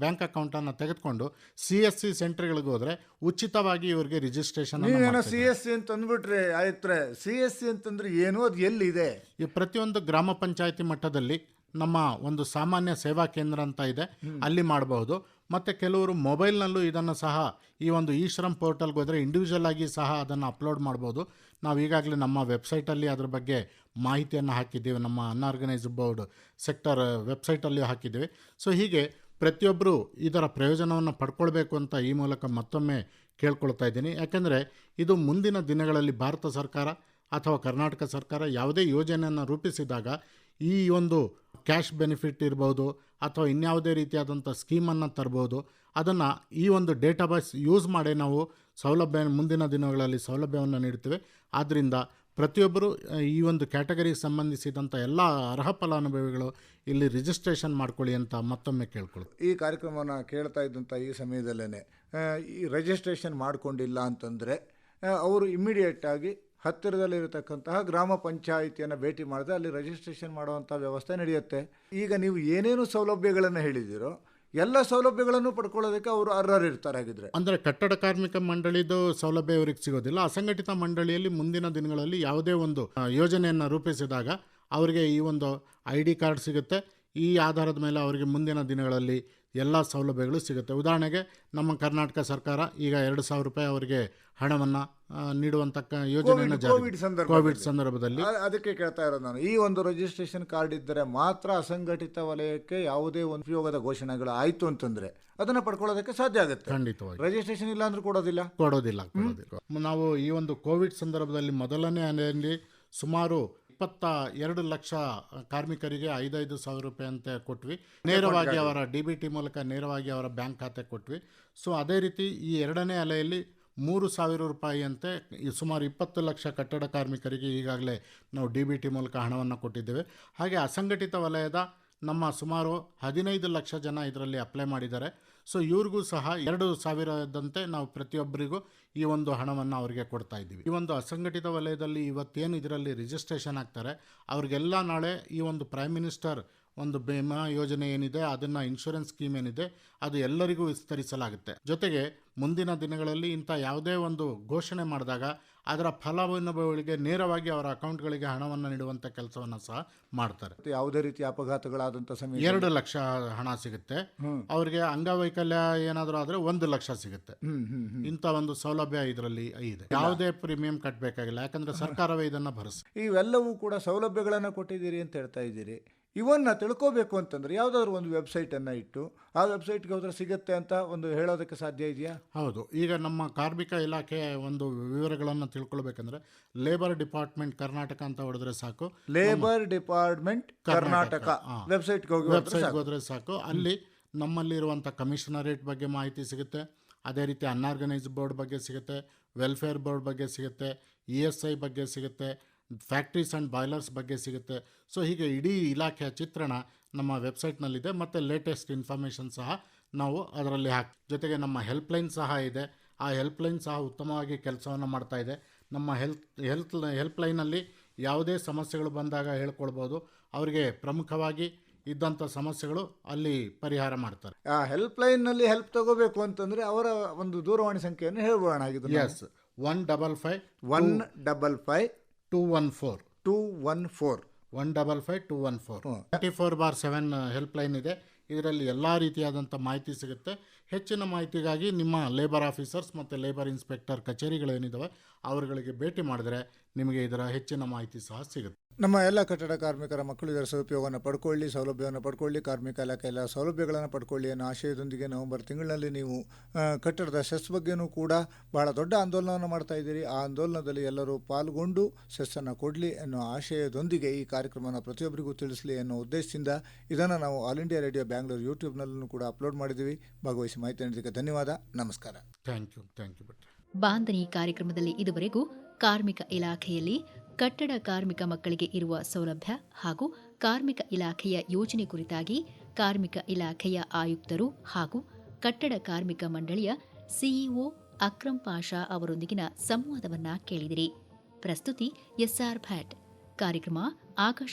ಬ್ಯಾಂಕ್ ಅಕೌಂಟನ್ನು ತೆಗೆದುಕೊಂಡು CSC ಸೆಂಟರ್ಗಳಿಗೆ ಹೋದರೆ ಉಚಿತವಾಗಿ ಇವರಿಗೆ ರಿಜಿಸ್ಟ್ರೇಷನ್. CSC ಅಂತ ಅಂದ್ಬಿಟ್ರೆ ಆಯ್ತ್ರೆ, CSC ಅಂತಂದ್ರೆ ಏನು, ಅದು ಎಲ್ಲಿದೆ? ಈ ಪ್ರತಿಯೊಂದು ಗ್ರಾಮ ಪಂಚಾಯತಿ ಮಟ್ಟದಲ್ಲಿ ನಮ್ಮ ಒಂದು ಸಾಮಾನ್ಯ ಸೇವಾ ಕೇಂದ್ರ ಅಂತ ಇದೆ, ಅಲ್ಲಿ ಮಾಡಬಹುದು. ಮತ್ತು ಕೆಲವರು ಮೊಬೈಲ್ನಲ್ಲೂ ಇದನ್ನು ಸಹ ಈ ಒಂದು ಶ್ರಮ್ ಪೋರ್ಟಲ್ಗೆ ಹೋದರೆ ಇಂಡಿವಿಜುವಲ್ ಆಗಿ ಸಹ ಅದನ್ನು ಅಪ್ಲೋಡ್ ಮಾಡ್ಬೋದು. ನಾವು ಈಗಾಗಲೇ ನಮ್ಮ ವೆಬ್ಸೈಟಲ್ಲಿ ಅದ್ರ ಬಗ್ಗೆ ಮಾಹಿತಿಯನ್ನು ಹಾಕಿದ್ದೀವಿ, ನಮ್ಮ ಅನ್ಆರ್ಗನೈಸ್ಡ್ ಬೋರ್ಡ್ ಸೆಕ್ಟರ್ ವೆಬ್ಸೈಟಲ್ಲಿಯೂ ಹಾಕಿದ್ದೀವಿ. ಸೊ ಹೀಗೆ ಪ್ರತಿಯೊಬ್ಬರು ಇದರ ಪ್ರಯೋಜನವನ್ನು ಪಡ್ಕೊಳ್ಬೇಕು ಅಂತ ಈ ಮೂಲಕ ಮತ್ತೊಮ್ಮೆ ಕೇಳ್ಕೊಳ್ತಾ ಇದ್ದೀನಿ. ಯಾಕೆಂದರೆ ಇದು ಮುಂದಿನ ದಿನಗಳಲ್ಲಿ ಭಾರತ ಸರ್ಕಾರ ಅಥವಾ ಕರ್ನಾಟಕ ಸರ್ಕಾರ ಯಾವುದೇ ಯೋಜನೆಯನ್ನು ರೂಪಿಸಿದಾಗ ಈ ಒಂದು ಕ್ಯಾಶ್ ಬೆನಿಫಿಟ್ ಇರ್ಬೋದು ಅಥವಾ ಇನ್ಯಾವುದೇ ರೀತಿಯಾದಂಥ ಸ್ಕೀಮನ್ನು ತರ್ಬೋದು. ಅದನ್ನು ಈ ಒಂದು ಡೇಟಾಬೇಸ್ ಯೂಸ್ ಮಾಡಿ ನಾವು ಮುಂದಿನ ದಿನಗಳಲ್ಲಿ ಸೌಲಭ್ಯವನ್ನು ನೀಡ್ತೇವೆ. ಆದ್ದರಿಂದ ಪ್ರತಿಯೊಬ್ಬರು ಈ ಒಂದು ಕ್ಯಾಟಗರಿಗೆ ಸಂಬಂಧಿಸಿದಂಥ ಎಲ್ಲ ಅರ್ಹ ಫಲಾನುಭವಿಗಳು ಇಲ್ಲಿ ರಿಜಿಸ್ಟ್ರೇಷನ್ ಮಾಡ್ಕೊಳ್ಳಿ ಅಂತ ಮತ್ತೊಮ್ಮೆ ಕೇಳ್ಕೊಳ್ಳಿ. ಈ ಕಾರ್ಯಕ್ರಮವನ್ನು ಕೇಳ್ತಾ ಇದ್ದಂಥ ಈ ಸಮಯದಲ್ಲೇ ಈ ರಿಜಿಸ್ಟ್ರೇಷನ್ ಮಾಡಿಕೊಂಡಿಲ್ಲ ಅಂತಂದರೆ ಅವರು ಇಮ್ಮಿಡಿಯೇಟಾಗಿ ಹತ್ತಿರದಲ್ಲಿರತಕ್ಕಂತಹ ಗ್ರಾಮ ಪಂಚಾಯಿತಿಯನ್ನು ಭೇಟಿ ಮಾಡಿದ್ರೆ ಅಲ್ಲಿ ರಿಜಿಸ್ಟ್ರೇಷನ್ ಮಾಡುವಂಥ ವ್ಯವಸ್ಥೆ ನಡೆಯುತ್ತೆ. ಈಗ ನೀವು ಏನೇನು ಸೌಲಭ್ಯಗಳನ್ನು ಹೇಳಿದಿರೋ ಎಲ್ಲ ಸೌಲಭ್ಯಗಳನ್ನು ಪಡ್ಕೊಳ್ಳೋದಕ್ಕೆ ಅವರು ಅರ್ಹರಿರ್ತಾರಾಗಿದ್ರೆ, ಅಂದರೆ ಕಟ್ಟಡ ಕಾರ್ಮಿಕ ಮಂಡಳಿದು ಸೌಲಭ್ಯ ಇವರಿಗೆ ಸಿಗೋದಿಲ್ಲ. ಅಸಂಘಟಿತ ಮಂಡಳಿಯಲ್ಲಿ ಮುಂದಿನ ದಿನಗಳಲ್ಲಿ ಯಾವುದೇ ಒಂದು ಯೋಜನೆಯನ್ನು ರೂಪಿಸಿದಾಗ ಅವರಿಗೆ ಈ ಒಂದು ID ಕಾರ್ಡ್ ಸಿಗುತ್ತೆ. ಈ ಆಧಾರದ ಮೇಲೆ ಅವರಿಗೆ ಮುಂದಿನ ದಿನಗಳಲ್ಲಿ ಎಲ್ಲ ಸೌಲಭ್ಯಗಳು ಸಿಗುತ್ತೆ. ಉದಾಹರಣೆಗೆ ನಮ್ಮ ಕರ್ನಾಟಕ ಸರ್ಕಾರ ಈಗ 2,000 ರೂಪಾಯಿ ಅವರಿಗೆ ಹಣವನ್ನು ನೀಡುವಂಥ ಯೋಜನೆಯನ್ನು ಕೋವಿಡ್ ಸಂದರ್ಭದಲ್ಲಿ ಅದಕ್ಕೆ ಕೇಳ್ತಾ ಇರೋದು ನಾನು. ಈ ಒಂದು ರಿಜಿಸ್ಟ್ರೇಷನ್ ಕಾರ್ಡ್ ಇದ್ದರೆ ಮಾತ್ರ ಅಸಂಘಟಿತ ವಲಯಕ್ಕೆ ಯಾವುದೇ ಒಂದು ಉಪಯೋಗದ ಘೋಷಣೆಗಳು ಆಯಿತು ಅಂತಂದರೆ ಅದನ್ನು ಪಡ್ಕೊಳ್ಳೋದಕ್ಕೆ ಸಾಧ್ಯ ಆಗುತ್ತೆ. ಖಂಡಿತವಾಗಿ ರಿಜಿಸ್ಟ್ರೇಷನ್ ಇಲ್ಲ ಅಂದ್ರೆ ಕೊಡೋದಿಲ್ಲ. ನಾವು ಈ ಒಂದು ಕೋವಿಡ್ ಸಂದರ್ಭದಲ್ಲಿ ಮೊದಲನೇ ಅಲೆಯಲ್ಲಿ ಸುಮಾರು 22 ಲಕ್ಷ ಕಾರ್ಮಿಕರಿಗೆ 5,000 ರೂಪಾಯಿ ಅಂತ ಕೊಟ್ವಿ. ನೇರವಾಗಿ ಅವರ DBT ಮೂಲಕ ನೇರವಾಗಿ ಅವರ ಬ್ಯಾಂಕ್ ಖಾತೆ ಕೊಟ್ವಿ. ಸೊ ಅದೇ ರೀತಿ ಈ ಎರಡನೇ ಅಲೆಯಲ್ಲಿ 3,000 ರೂಪಾಯಿ ಅಂತೆ ಸುಮಾರು 20 ಲಕ್ಷ ಕಟ್ಟಡ ಕಾರ್ಮಿಕರಿಗೆ ಈಗಾಗಲೇ ನಾವು DBT ಮೂಲಕ ಹಣವನ್ನು ಕೊಟ್ಟಿದ್ದೇವೆ. ಹಾಗೆ ಅಸಂಘಟಿತ ವಲಯದ ನಮ್ಮ ಸುಮಾರು 15 ಲಕ್ಷ ಜನ ಇದರಲ್ಲಿ ಅಪ್ಲೈ ಮಾಡಿದ್ದಾರೆ. ಸೊ ಇವ್ರಿಗೂ ಸಹ 2,000ದಂತೆ ನಾವು ಪ್ರತಿಯೊಬ್ಬರಿಗೂ ಈ ಒಂದು ಹಣವನ್ನು ಅವರಿಗೆ ಕೊಡ್ತಾ ಇದ್ದೀವಿ. ಈ ಒಂದು ಅಸಂಘಟಿತ ವಲಯದಲ್ಲಿ ಇವತ್ತೇನು ಇದರಲ್ಲಿ ರಿಜಿಸ್ಟ್ರೇಷನ್ ಆಗ್ತಾರೆ ಅವ್ರಿಗೆಲ್ಲ ನಾಳೆ ಈ ಒಂದು ಪ್ರೈಮ್ ಮಿನಿಸ್ಟರ್ ಒಂದು ವಿಮಾ ಯೋಜನೆ ಏನಿದೆ, ಅದನ್ನು ಇನ್ಶೂರೆನ್ಸ್ ಸ್ಕೀಮ್ ಏನಿದೆ, ಅದು ಎಲ್ಲರಿಗೂ ವಿಸ್ತರಿಸಲಾಗುತ್ತೆ. ಜೊತೆಗೆ ಮುಂದಿನ ದಿನಗಳಲ್ಲಿ ಇಂಥ ಯಾವುದೇ ಒಂದು ಘೋಷಣೆ ಮಾಡಿದಾಗ ಅದರ ಫಲಾನುಭವಿಗಳಿಗೆ ನೇರವಾಗಿ ಅವರ ಅಕೌಂಟ್ಗಳಿಗೆ ಹಣವನ್ನು ನೀಡುವಂಥ ಕೆಲಸವನ್ನು ಸಹ ಮಾಡ್ತಾರೆ. ಯಾವುದೇ ರೀತಿ ಅಪಘಾತಗಳಾದಂಥ ಸಮಯ 2 ಲಕ್ಷ ಹಣ ಸಿಗುತ್ತೆ. ಅವರಿಗೆ ಅಂಗವೈಕಲ್ಯ ಏನಾದರೂ ಆದರೆ 1 ಲಕ್ಷ ಸಿಗುತ್ತೆ. ಇಂಥ ಒಂದು ಸೌಲಭ್ಯ ಇದರಲ್ಲಿ ಇದೆ. ಯಾವುದೇ ಪ್ರೀಮಿಯಂ ಕಟ್ಟಬೇಕಾಗಿಲ್ಲ, ಯಾಕಂದರೆ ಸರ್ಕಾರವೇ ಇದನ್ನು ಭರಿಸಿ. ಇವೆಲ್ಲವೂ ಕೂಡ ಸೌಲಭ್ಯಗಳನ್ನು ಕೊಟ್ಟಿದ್ದೀರಿ ಅಂತ ಹೇಳ್ತಾ ಇದ್ದೀರಿ. ಇವನ್ನ ತಿಳ್ಕೋಬೇಕು ಅಂತಂದ್ರೆ ಯಾವುದಾದ್ರೂ ಒಂದು ವೆಬ್ಸೈಟನ್ನು ಇಟ್ಟು ಆ ವೆಬ್ಸೈಟ್ಗೆ ಹೋದ್ರೆ ಸಿಗುತ್ತೆ ಅಂತ ಒಂದು ಹೇಳೋದಕ್ಕೆ ಸಾಧ್ಯ ಇದೆಯಾ? ಹೌದು. ಈಗ ನಮ್ಮ ಕಾರ್ಮಿಕ ಇಲಾಖೆ ಒಂದು ವಿವರಗಳನ್ನು ತಿಳ್ಕೊಳ್ಬೇಕಂದ್ರೆ ಲೇಬರ್ ಡಿಪಾರ್ಟ್ಮೆಂಟ್ ಕರ್ನಾಟಕ ಅಂತ ಹೊಡೆದ್ರೆ ಸಾಕು. ಲೇಬರ್ ಡಿಪಾರ್ಟ್ಮೆಂಟ್ ಕರ್ನಾಟಕ ವೆಬ್ಸೈಟ್ಗೆ ಹೋದ್ರೆ ಸಾಕು. ಅಲ್ಲಿ ನಮ್ಮಲ್ಲಿರುವಂಥ ಕಮಿಷನರೇಟ್ ಬಗ್ಗೆ ಮಾಹಿತಿ ಸಿಗುತ್ತೆ. ಅದೇ ರೀತಿ ಅನ್ಆರ್ಗನೈಸ್ಡ್ ಬೋರ್ಡ್ ಬಗ್ಗೆ ಸಿಗುತ್ತೆ, ವೆಲ್ಫೇರ್ ಬೋರ್ಡ್ ಬಗ್ಗೆ ಸಿಗುತ್ತೆ, ESI ಬಗ್ಗೆ ಸಿಗುತ್ತೆ, ಫ್ಯಾಕ್ಟ್ರೀಸ್ ಆ್ಯಂಡ್ ಬಾಯ್ಲರ್ಸ್ ಬಗ್ಗೆ ಸಿಗುತ್ತೆ. ಸೊ ಹೀಗೆ ಇಡೀ ಇಲಾಖೆಯ ಚಿತ್ರಣ ನಮ್ಮ ವೆಬ್ಸೈಟ್ನಲ್ಲಿದೆ. ಮತ್ತು ಲೇಟೆಸ್ಟ್ ಇನ್ಫಾರ್ಮೇಷನ್ ಸಹ ನಾವು ಅದರಲ್ಲಿ ಜೊತೆಗೆ ನಮ್ಮ ಹೆಲ್ಪ್ಲೈನ್ ಸಹ ಇದೆ. ಆ ಹೆಲ್ಪ್ಲೈನ್ ಸಹ ಉತ್ತಮವಾಗಿ ಕೆಲಸವನ್ನು ಮಾಡ್ತಾ ಇದೆ. ನಮ್ಮ ಹೆಲ್ಪ್ಲೈನಲ್ಲಿ ಯಾವುದೇ ಸಮಸ್ಯೆಗಳು ಬಂದಾಗ ಹೇಳ್ಕೊಳ್ಬೋದು. ಅವರಿಗೆ ಪ್ರಮುಖವಾಗಿ ಇದ್ದಂಥ ಸಮಸ್ಯೆಗಳು ಅಲ್ಲಿ ಪರಿಹಾರ ಮಾಡ್ತಾರೆ. ಆ ಹೆಲ್ಪ್ಲೈನ್ನಲ್ಲಿ ಹೆಲ್ಪ್ ತಗೋಬೇಕು ಅಂತಂದರೆ ಅವರ ಒಂದು ದೂರವಾಣಿ ಸಂಖ್ಯೆಯನ್ನು ಹೇಳ್ಬೋಣ. ಎಸ್, 155 214 24/7 ಹೆಲ್ಪ್ಲೈನ್ ಇದೆ. ಇದರಲ್ಲಿ ಎಲ್ಲ ರೀತಿಯಾದಂಥ ಮಾಹಿತಿ ಸಿಗುತ್ತೆ. ಹೆಚ್ಚಿನ ಮಾಹಿತಿಗಾಗಿ ನಿಮ್ಮ ಲೇಬರ್ ಆಫೀಸರ್ಸ್ ಮತ್ತು ಲೇಬರ್ ಇನ್ಸ್ಪೆಕ್ಟರ್ ಕಚೇರಿಗಳೇನಿದ್ದಾವೆ ಅವರುಗಳಿಗೆ ಭೇಟಿ ಮಾಡಿದ್ರೆ ನಿಮಗೆ ಇದರ ಹೆಚ್ಚಿನ ಮಾಹಿತಿ ಸಹ ಸಿಗುತ್ತೆ. ನಮ್ಮ ಎಲ್ಲ ಕಟ್ಟಡ ಕಾರ್ಮಿಕರ ಮಕ್ಕಳು ಇದರ ಸದುಪಯೋಗವನ್ನು ಪಡ್ಕೊಳ್ಳಿ, ಸೌಲಭ್ಯವನ್ನು ಪಡ್ಕೊಳ್ಳಿ, ಕಾರ್ಮಿಕ ಇಲಾಖೆ ಎಲ್ಲ ಸೌಲಭ್ಯಗಳನ್ನು ಪಡ್ಕೊಳ್ಳಿ ಅನ್ನೋ ಆಶಯದೊಂದಿಗೆ ನವೆಂಬರ್ ತಿಂಗಳಿನಲ್ಲಿ ನೀವು ಕಟ್ಟಡದ ಸೆಸ್ ಬಗ್ಗೆಯೂ ಕೂಡ ಬಹಳ ದೊಡ್ಡ ಆಂದೋಲನವನ್ನು ಮಾಡ್ತಾ ಇದ್ದೀರಿ. ಆ ಆಂದೋಲನದಲ್ಲಿ ಎಲ್ಲರೂ ಪಾಲ್ಗೊಂಡು ಸೆಸ್ಸನ್ನು ಕೊಡಲಿ ಅನ್ನೋ ಆಶಯದೊಂದಿಗೆ ಈ ಕಾರ್ಯಕ್ರಮವನ್ನು ಪ್ರತಿಯೊಬ್ಬರಿಗೂ ತಿಳಿಸಲಿ ಅನ್ನೋ ಉದ್ದೇಶದಿಂದ ಇದನ್ನು ನಾವು ಆಲ್ ಇಂಡಿಯಾ ರೇಡಿಯೋ ಬ್ಯಾಂಗ್ಳೂರು ಯೂಟ್ಯೂಬ್ನಲ್ಲೂ ಕೂಡ ಅಪ್ಲೋಡ್ ಮಾಡಿದ್ದೀವಿ. ಭಾಗವಹಿಸಿ ಮಾಹಿತಿ ನೀಡಿದ್ದಕ್ಕೆ ಧನ್ಯವಾದ. ನಮಸ್ಕಾರ. ಥ್ಯಾಂಕ್ ಯು ಭಟ್ರೆ. ಬಾಂಧನಿ ಕಾರ್ಯಕ್ರಮದಲ್ಲಿ ಇದುವರೆಗೂ ಕಾರ್ಮಿಕ ಇಲಾಖೆಯಲ್ಲಿ ಕಟ್ಟಡ ಕಾರ್ಮಿಕ ಮಕ್ಕಳಿಗೆ ಇರುವ ಸೌಲಭ್ಯ ಹಾಗೂ ಕಾರ್ಮಿಕ ಇಲಾಖೆಯ ಯೋಜನೆ ಕುರಿತಾಗಿ ಕಾರ್ಮಿಕ ಇಲಾಖೆಯ ಆಯುಕ್ತರು ಹಾಗೂ ಕಟ್ಟಡ ಕಾರ್ಮಿಕ ಮಂಡಳಿಯ ಸಿಇಒ ಅಕ್ರಂ ಪಾಷಾ ಅವರೊಂದಿಗಿನ ಸಂವಾದವನ್ನ ಕೇಳಿದಿರಿ. ಪ್ರಸ್ತುತಿ ಎಸ್ಆರ್ ಭಟ್. ಕಾರ್ಯಕ್ರಮ ಆಕಾಶ